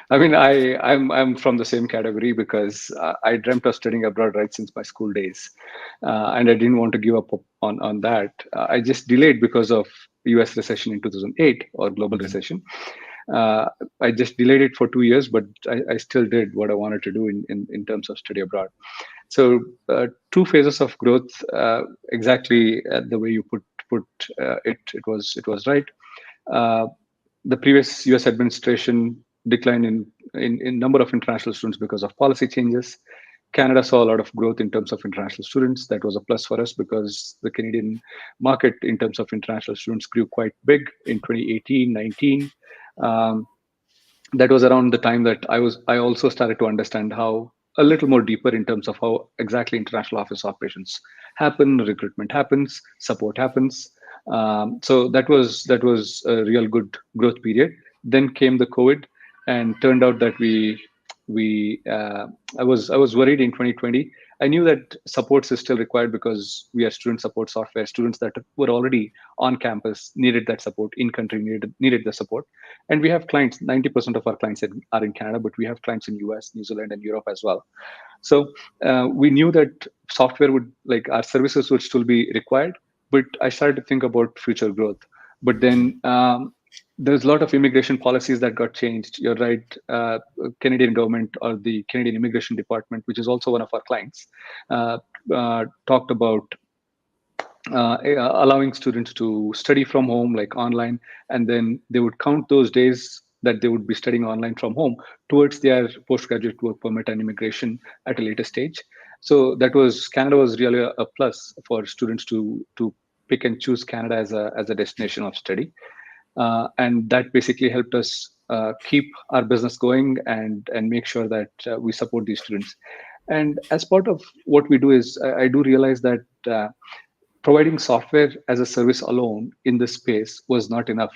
I mean, I'm from the same category because I dreamt of studying abroad right since my school days, and I didn't want to give up on that. I just delayed because of U.S. recession in 2008 or global recession. I just delayed it for 2 years, but I still did what I wanted to do in terms of study abroad. So two phases of growth, exactly the way you put it. It was right. The previous U.S. administration declined in number of international students because of policy changes. Canada saw a lot of growth in terms of international students. That was a plus for us because the Canadian market in terms of international students grew quite big in 2018, 19. That was around the time that I also started to understand how a little more deeper in terms of how exactly international office operations happen, recruitment happens, support happens. So that was a real good growth period. Then came the COVID, and turned out that I was worried in 2020. I knew that supports is still required because we are student support software. Students that were already on campus needed that support, in country needed the support. And we have clients, 90% of our clients are in Canada, but we have clients in US, New Zealand, and Europe as well. So we knew that software our services would still be required, but I started to think about future growth. But then there's a lot of immigration policies that got changed. You're right. Canadian government, or the Canadian Immigration Department, which is also one of our clients, talked about allowing students to study from home, like online, and then they would count those days that they would be studying online from home towards their postgraduate work permit and immigration at a later stage. So Canada was really a plus for students to pick and choose Canada as a destination of study. And that basically helped us keep our business going and make sure that we support these students. And as part of what we do is, I do realize that providing software as a service alone in this space was not enough,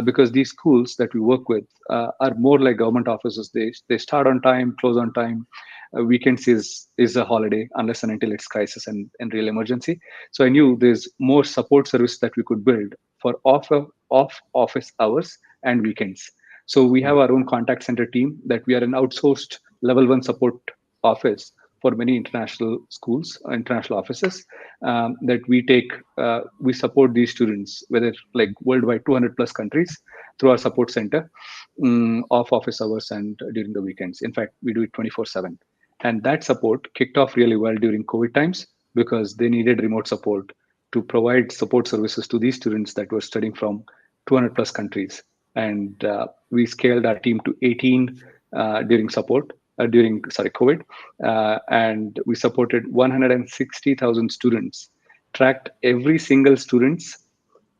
because these schools that we work with are more like government offices. They start on time, close on time. Weekends is a holiday unless and until it's crisis and real emergency. So I knew there's more support service that we could build for off office hours and weekends. So we have our own contact center team that we are an outsourced level 1 support office for many international schools, international offices, that we support these students, whether like worldwide 200 plus countries, through our support center, off office hours and during the weekends. In fact, we do it 24/7. And that support kicked off really well during COVID times because they needed remote support to provide support services to these students that were studying from 200 plus countries. And we scaled our team to 18 during COVID, and we supported 160,000 students, tracked every single student's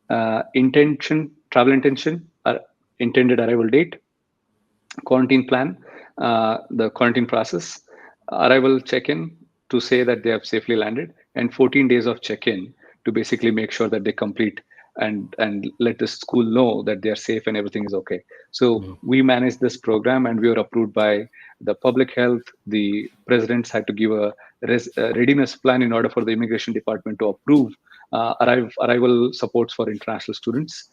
travel intention, intended arrival date, quarantine plan, the quarantine process, arrival check-in to say that they have safely landed, and 14 days of check-in to basically make sure that they complete and let the school know that they are safe and everything is okay. So we managed this program, and we were approved by the public health. The presidents had to give a readiness plan in order for the immigration department to approve arrival supports for international students.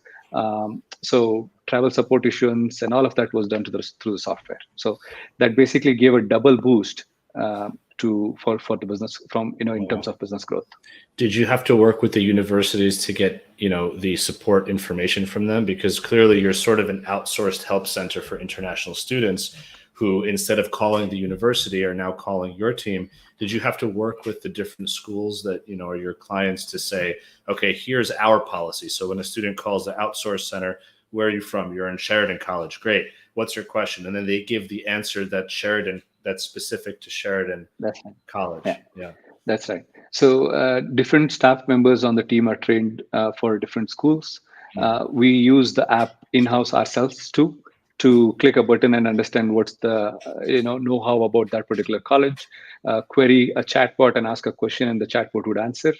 So travel support issuance and all of that was done through the software. So that basically gave a double boost for the business in terms of business growth. Did you have to work with the universities to get the support information from them? Because clearly you're sort of an outsourced help center for international students who, instead of calling the university, are now calling your team. Did you have to work with the different schools that are your clients to say, okay, here's our policy? So when a student calls the outsource center, where are you from? You're in Sheridan College. Great. What's your question? And then they give the answer that's specific to Sheridan College. Yeah. That's right. So different staff members on the team are trained for different schools. We use the app in-house ourselves too, to click a button and understand what's the know-how about that particular college, query a chatbot and ask a question, and the chatbot would answer.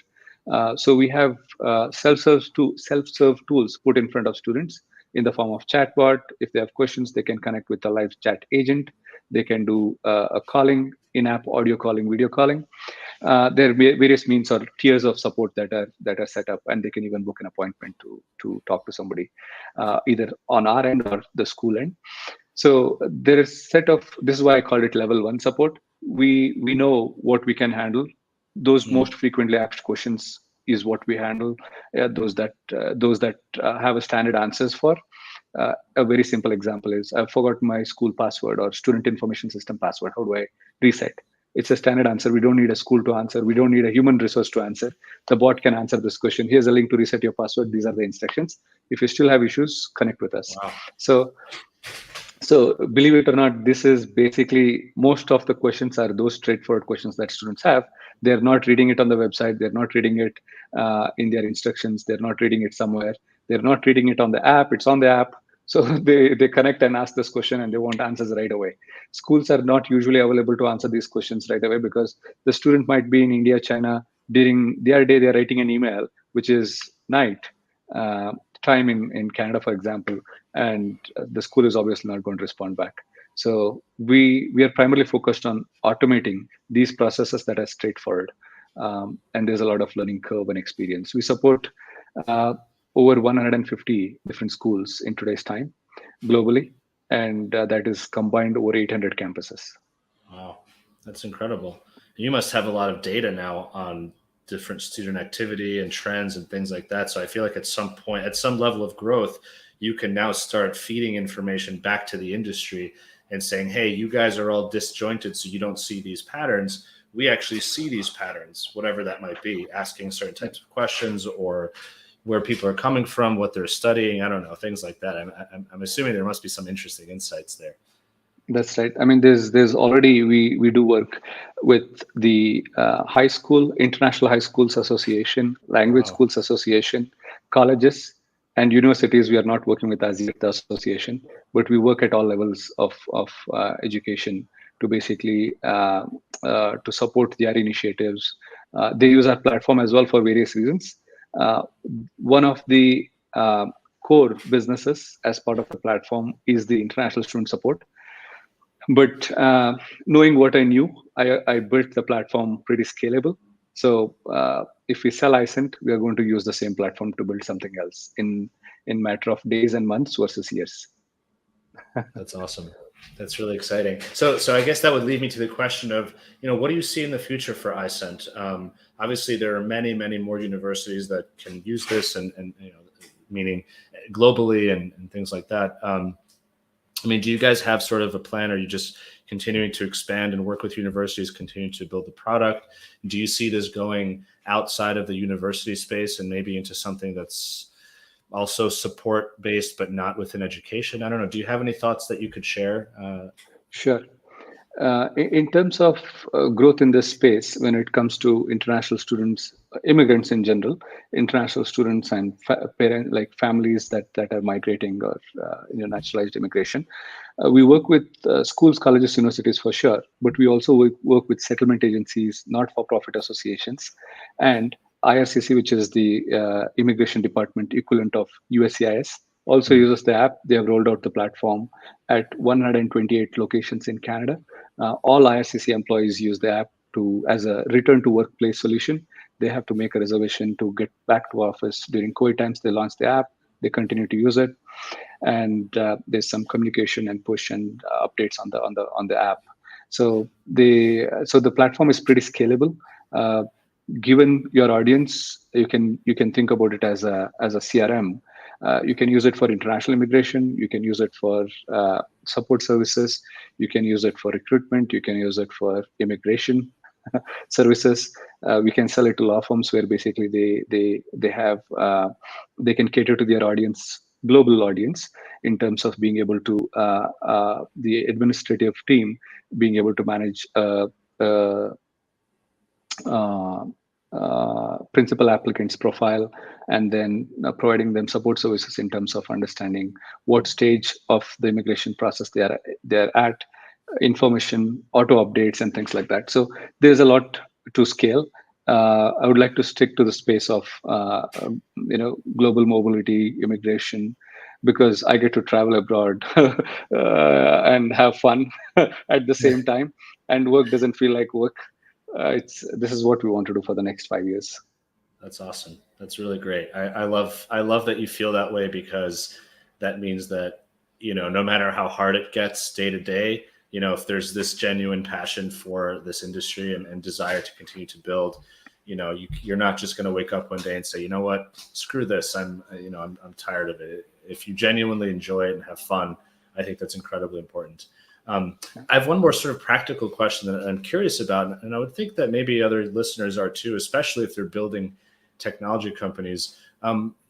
So we have self-serve tools put in front of students in the form of chatbot. If they have questions, they can connect with a live chat agent. They can do a calling, in-app audio calling, video calling. There are various means or tiers of support that are set up, and they can even book an appointment to talk to somebody, either on our end or the school end. So there is this is why I called it level 1 support. We know what we can handle. Those most frequently asked questions is what we handle. Those that have a standard answers for. A very simple example is, I forgot my school password or student information system password. How do I reset? It's a standard answer. We don't need a school to answer. We don't need a human resource to answer. The bot can answer this question. Here's a link to reset your password. These are the instructions. If you still have issues, connect with us. Wow. So believe it or not, this is basically, most of the questions are those straightforward questions that students have. They're not reading it on the website. They're not reading it in their instructions. They're not reading it somewhere. They're not reading it on the app. It's on the app. So they connect and ask this question, and they want answers right away. Schools are not usually available to answer these questions right away because the student might be in India, China. During their day, they're writing an email, which is night time in Canada, for example, and the school is obviously not going to respond back. So we are primarily focused on automating these processes that are straightforward, and there's a lot of learning curve and experience. We support over 150 different schools in today's time globally, and that is combined over 800 campuses. Wow, that's incredible. You must have a lot of data now on different student activity and trends and things like that. So I feel like at some point, at some level of growth, you can now start feeding information back to the industry and saying, hey, you guys are all disjointed, so you don't see these patterns. We actually see these patterns, whatever that might be, asking certain types of questions or where people are coming from, what they're studying. I don't know, things like that. I'm assuming there must be some interesting insights there. That's right. I mean, there's already, we do work with the high school, International High Schools Association, Language Schools Association, colleges, and universities. We are not working with as yet the association, but we work at all levels of education to basically to support their initiatives. They use our platform as well for various reasons. One of the core businesses as part of the platform is the international student support. But knowing what I knew, I built the platform pretty scalable. So if we sell iCent, we are going to use the same platform to build something else in matter of days and months versus years. That's awesome. That's really exciting. So I guess that would lead me to the question of, what do you see in the future for iCent? Obviously, there are many, many more universities that can use this, and meaning globally and things like that. I mean, do you guys have sort of a plan? Or are you just continuing to expand and work with universities, continue to build the product? Do you see this going outside of the university space and maybe into something that's also support based, but not within education? I don't know. Do you have any thoughts that you could share? Sure. In terms of growth in this space, when it comes to international students, immigrants in general, international students and parent like families that are migrating or naturalized immigration, we work with schools, colleges, universities for sure, but we also work with settlement agencies, not-for-profit associations, and IRCC, which is the immigration department equivalent of USCIS, also uses the app. They have rolled out the platform at 128 locations in Canada. All IRCC employees use the app as a return to workplace solution. They have to make a reservation to get back to office during COVID times. They launch the app. They continue to use it, and there's some communication and push and updates on the app. So the platform is pretty scalable. Given your audience, you can think about it as a CRM. You can use it for international immigration. You can use it for support services. You can use it for recruitment. You can use it for immigration services. We can sell it to law firms where basically they have they can cater to their audience, global audience, in terms of being able to the administrative team being able to manage principal applicant's profile, and then providing them support services in terms of understanding what stage of the immigration process they're at, information, auto updates, and things like that. So there's a lot to scale. I would like to stick to the space of global mobility, immigration, because I get to travel abroad and have fun at the same time, and work doesn't feel like work. This is what we want to do for the next 5 years. That's awesome. That's really great. I love that you feel that way, because that means that, no matter how hard it gets day to day, if there's this genuine passion for this industry and desire to continue to build, you're not just going to wake up one day and say, you know what, screw this. I'm tired of it. If you genuinely enjoy it and have fun, I think that's incredibly important. I have one more sort of practical question that I'm curious about, and I would think that maybe other listeners are too, especially if they're building technology companies.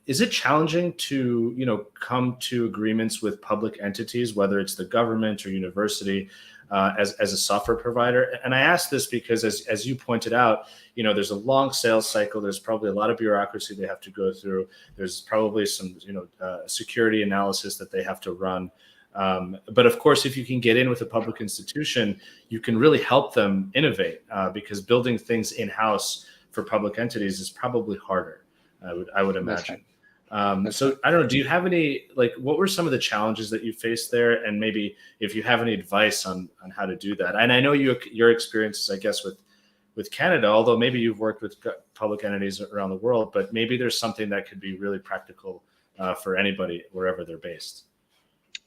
Is it challenging to, come to agreements with public entities, whether it's the government or university, as a software provider? And I ask this because, as you pointed out, there's a long sales cycle. There's probably a lot of bureaucracy they have to go through. There's probably some, security analysis that they have to run. But of course, if you can get in with a public institution, you can really help them innovate, because building things in-house for public entities is probably harder, I would imagine. So I don't know, do you have any, what were some of the challenges that you faced there? And maybe if you have any advice on how to do that. And I know your experiences, I guess, with Canada, although maybe you've worked with public entities around the world, but maybe there's something that could be really practical for anybody, wherever they're based.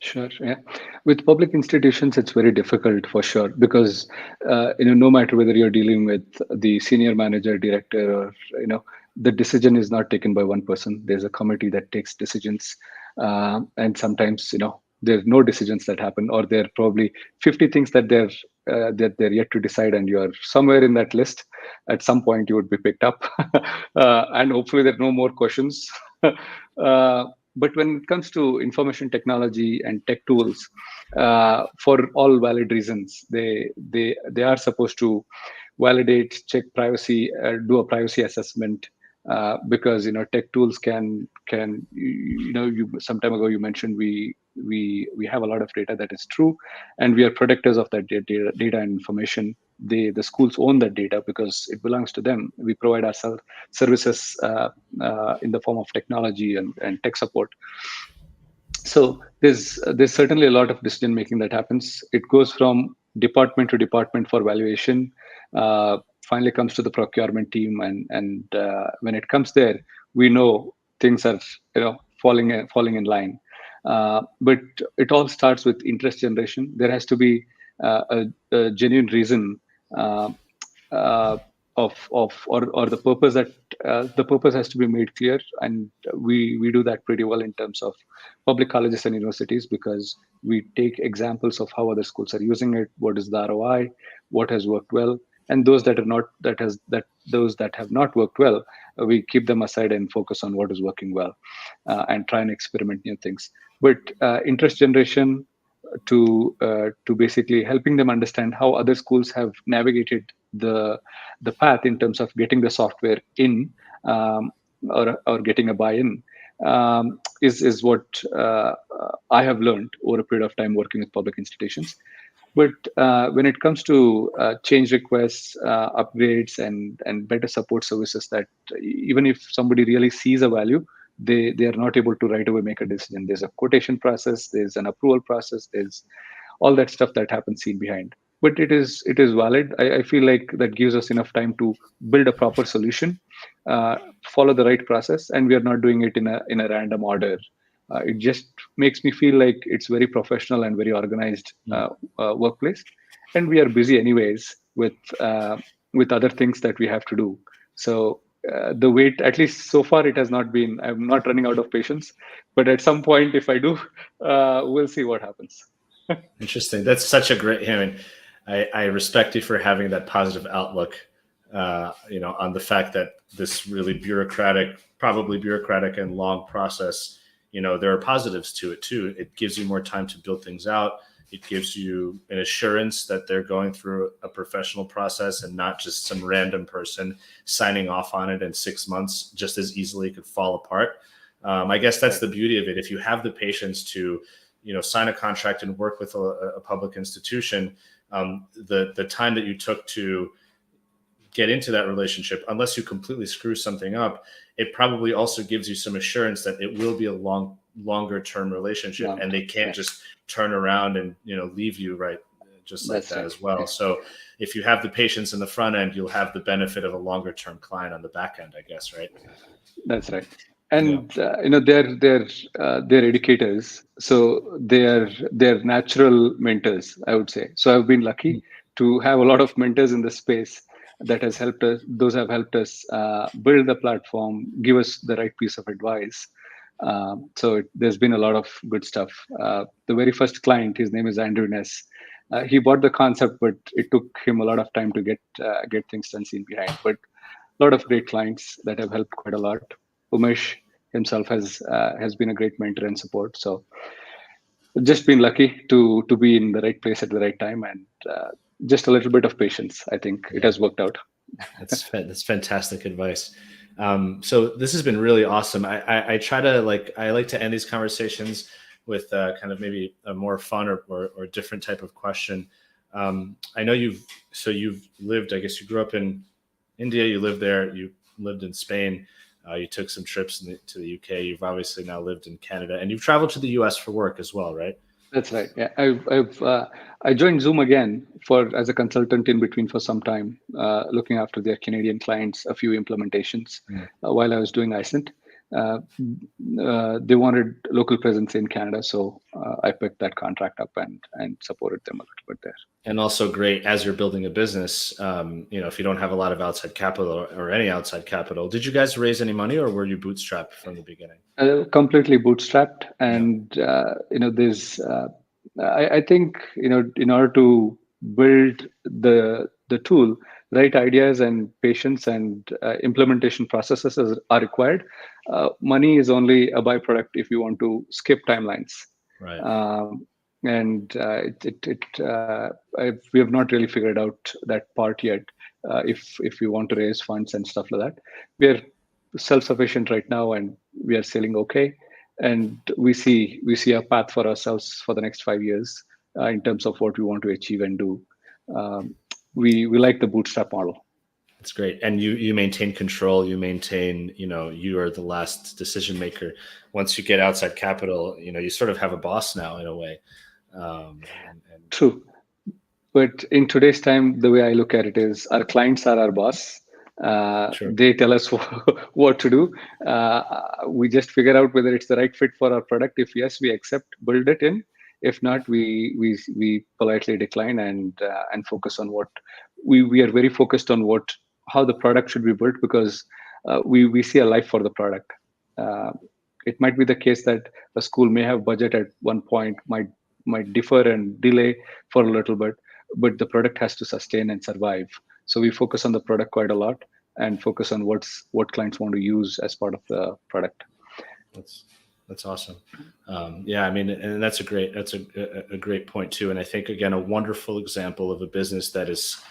Sure. Yeah. With public institutions, it's very difficult for sure, because no matter whether you're dealing with the senior manager, director, or the decision is not taken by one person. There's a committee that takes decisions, and sometimes there's no decisions that happen, or there are probably 50 things that they're yet to decide, and you're somewhere in that list. At some point, you would be picked up, and hopefully there are no more questions. But when it comes to information technology and tech tools, for all valid reasons, they are supposed to validate, check privacy, do a privacy assessment, because tech tools can you some time ago you mentioned we have a lot of data that is true, and we are protectors of that data and information. The schools own that data because it belongs to them. We provide our services in the form of technology and tech support. So there's certainly a lot of decision making that happens. It goes from department to department for valuation, finally comes to the procurement team, and when it comes there, we know things are falling in line. But it all starts with interest generation. There has to be a genuine reason uh, uh, or the purpose that the purpose has to be made clear, and we do that pretty well in terms of public colleges and universities, because we take examples of how other schools are using it, what is the ROI, what has worked well, and those that are not that those that have not worked well, we keep them aside and focus on what is working well, and try and experiment new things. But interest generation to basically helping them understand how other schools have navigated the path in terms of getting the software in, or getting a buy-in, is what I have learned over a period of time working with public institutions. But when it comes to change requests, upgrades, and better support services, that even if somebody really sees a value, they are not able to right away make a decision. There's a quotation process, there's an approval process, there's all that stuff that happens seen behind. But it is valid. I feel like that gives us enough time to build a proper solution, uh, follow the right process, and we are not doing it in a random order. It just makes me feel like it's very professional and very organized workplace, and we are busy anyways with other things that we have to do. So the wait, at least so far, it has not been. I'm not running out of patience, but at some point, if I do, we'll see what happens. Interesting. That's such a great. I mean, I respect you for having that positive outlook. On the fact that this really probably bureaucratic and long process. There are positives to it too. It gives you more time to build things out. It gives you an assurance that they're going through a professional process and not just some random person signing off on it in 6 months just as easily could fall apart. I guess that's the beauty of it. If you have the patience to, sign a contract and work with a public institution, the time that you took to get into that relationship, unless you completely screw something up, it probably also gives you some assurance that it will be a longer term relationship, and they can't just turn around and leave you just like that as well. So if you have the patience in the front end, you'll have the benefit of a longer term client on the back end, I guess, right? That's right. And they're educators, so they're natural mentors, I would say. So I've been lucky to have a lot of mentors in the space that has helped us. Those have helped us build the platform, give us the right piece of advice. There's been a lot of good stuff. The very first client, his name is Andrew Ness. He bought the concept, but it took him a lot of time to get things done seen behind. But a lot of great clients that have helped quite a lot. Umesh himself has been a great mentor and support. So just been lucky to be in the right place at the right time, and just a little bit of patience. I think it has worked out. That's fantastic advice. So this has been really awesome. I like to end these conversations with kind of maybe a more fun or different type of question. I know you've lived, I guess you grew up in India, you lived there, you lived in Spain, you took some trips to the UK, you've obviously now lived in Canada, and you've traveled to the US for work as well, right? That's right. Yeah, I joined Zoom again as a consultant in between for some time, looking after their Canadian clients, a few implementations while I was doing iCent. They wanted local presence in Canada, so I picked that contract up and supported them a little bit there. And also great as you're building a business, if you don't have a lot of outside capital or any outside capital. Did you guys raise any money, or were you bootstrapped from the beginning? Completely bootstrapped, and there's I think in order to build the tool, right ideas and patience and implementation processes are required. Money is only a byproduct if you want to skip timelines. Right. We have not really figured out that part yet. If we want to raise funds and stuff like that, we are self-sufficient right now, and we are sailing okay. And we see a path for ourselves for the next 5 years in terms of what we want to achieve and do. We like the bootstrap model. That's great. And you maintain control. You maintain, you are the last decision maker. Once you get outside capital, you sort of have a boss now in a way. True. But in today's time, the way I look at it is our clients are our boss. Sure. They tell us what to do. We just figure out whether it's the right fit for our product. If yes, we accept, build it in. If not, we politely decline and focus on what we are very focused on how the product should be built, because we see a life for the product. It might be the case that a school may have budget at one point, might differ and delay for a little bit, but the product has to sustain and survive. So we focus on the product quite a lot and focus on what clients want to use as part of the product. That's awesome. Yeah, I mean, and that's a great point too. And I think, again, a wonderful example of a business that is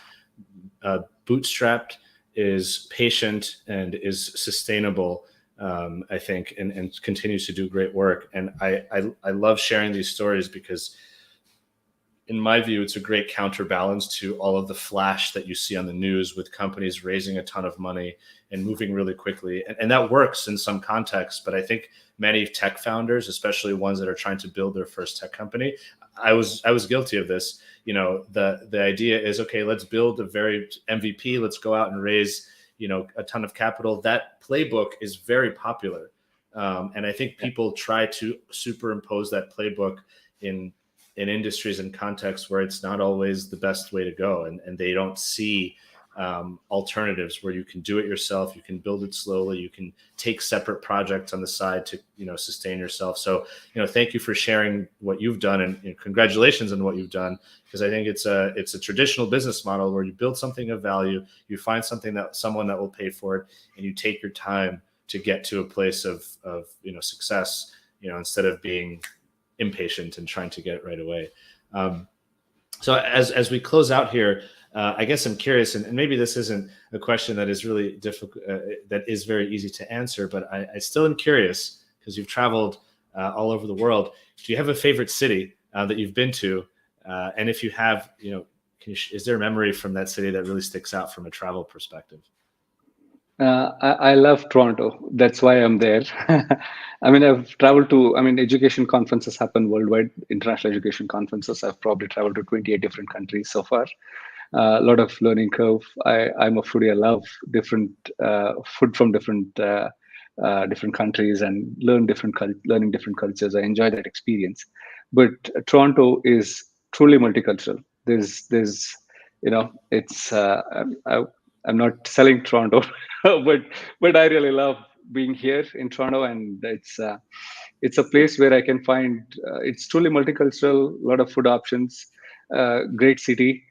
bootstrapped, is patient, and is sustainable. I think, and continues to do great work. And I love sharing these stories because, in my view, it's a great counterbalance to all of the flash that you see on the news with companies raising a ton of money and moving really quickly. And that works in some contexts, but I think many tech founders, especially ones that are trying to build their first tech company, I was guilty of this. You know, the idea is, okay, let's build a very MVP. Let's go out and raise, a ton of capital. That playbook is very popular. And I think people try to superimpose that playbook in industries and contexts where it's not always the best way to go. And they don't see alternatives where you can do it yourself. You can build it slowly. You can take separate projects on the side to, sustain yourself. So, thank you for sharing what you've done, and congratulations on what you've done, because I think it's a traditional business model where you build something of value, you find someone that will pay for it, and you take your time to get to a place of success, instead of being impatient and trying to get it right away. So as we close out here, I guess I'm curious, and maybe this isn't a question that is really difficult, that is very easy to answer, but I still am curious, because you've traveled all over the world. Do you have a favorite city that you've been to? And if you have, is there a memory from that city that really sticks out from a travel perspective? I love Toronto. That's why I'm there. I've traveled to, education conferences happen worldwide, international education conferences. I've probably traveled to 28 different countries so far. A lot of learning curve. I'm a foodie. I love different food from different countries, and learning different cultures. I enjoy that experience. But Toronto is truly multicultural. There's it's I'm not selling Toronto, but I really love being here in Toronto, and it's a place where I can find it's truly multicultural, a lot of food options, great city,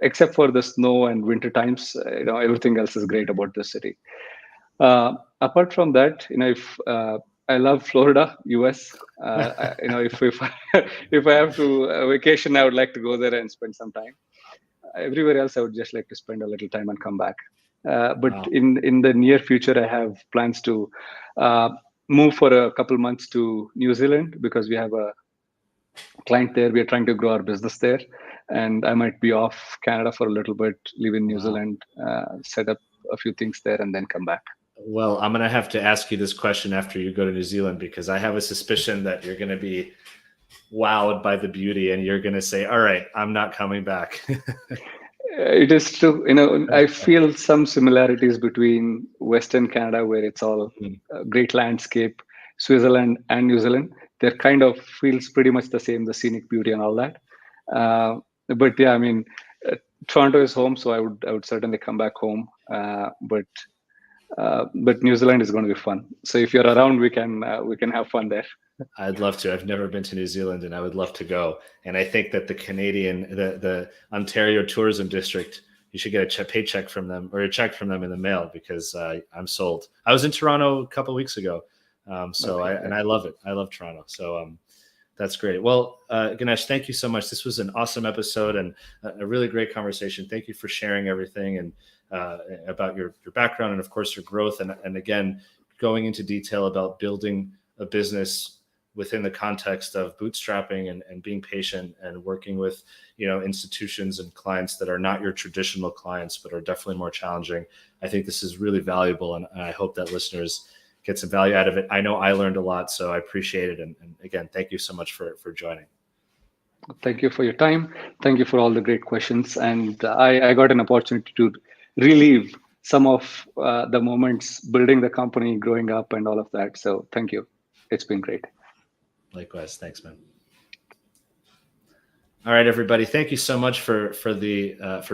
except for the snow and winter times. Everything else is great about this city. Apart from that, if I love Florida, US. If if I have to vacation, I would like to go there and spend some time. Everywhere else, I would just like to spend a little time and come back. But wow. in the near future, I have plans to move for a couple months to New Zealand, because we have a client there. We are trying to grow our business there, and I might be off Canada for a little bit, live in New Zealand, set up a few things there, and then come back. Well, I'm going to have to ask you this question after you go to New Zealand, because I have a suspicion that you're going to be wowed by the beauty, and you're going to say, all right, I'm not coming back. It is true. I feel some similarities between Western Canada, where it's all great landscape, Switzerland and New Zealand. They're kind of feels pretty much the same, the scenic beauty and all that. But yeah, Toronto is home, so I would certainly come back home. But New Zealand is going to be fun. So if you're around, we can have fun there. I'd love to. I've never been to New Zealand, and I would love to go. And I think that the Ontario Tourism District, you should get a paycheck from them, or a check from them in the mail, because I'm sold. I was in Toronto a couple of weeks ago, and I love it. I love Toronto. So that's great. Well, Ganesh, thank you so much. This was an awesome episode and a really great conversation. Thank you for sharing everything and about your background and, of course, your growth. And again, going into detail about building a business within the context of bootstrapping and being patient and working with, institutions and clients that are not your traditional clients, but are definitely more challenging. I think this is really valuable, and I hope that listeners get some value out of it. I know I learned a lot, so I appreciate it. And again, thank you so much for joining. Thank you for your time. Thank you for all the great questions. And I got an opportunity to relive some of the moments building the company, growing up, and all of that. So thank you. It's been great. Likewise. Thanks, man. All right, everybody. Thank you so much for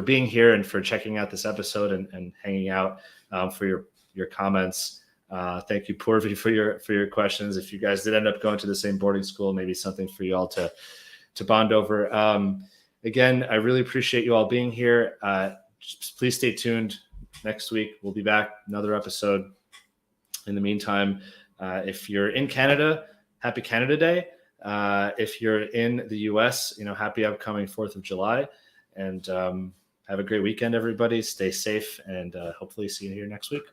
being here and for checking out this episode and hanging out, for your comments. Thank you, Purvi, for your questions. If you guys did end up going to the same boarding school, maybe something for you all to bond over. Again, I really appreciate you all being here. Just please stay tuned. Next week, we'll be back, another episode. In the meantime, if you're in Canada, happy Canada Day. If you're in the US, happy upcoming 4th of July. And have a great weekend, everybody. Stay safe, and hopefully see you here next week.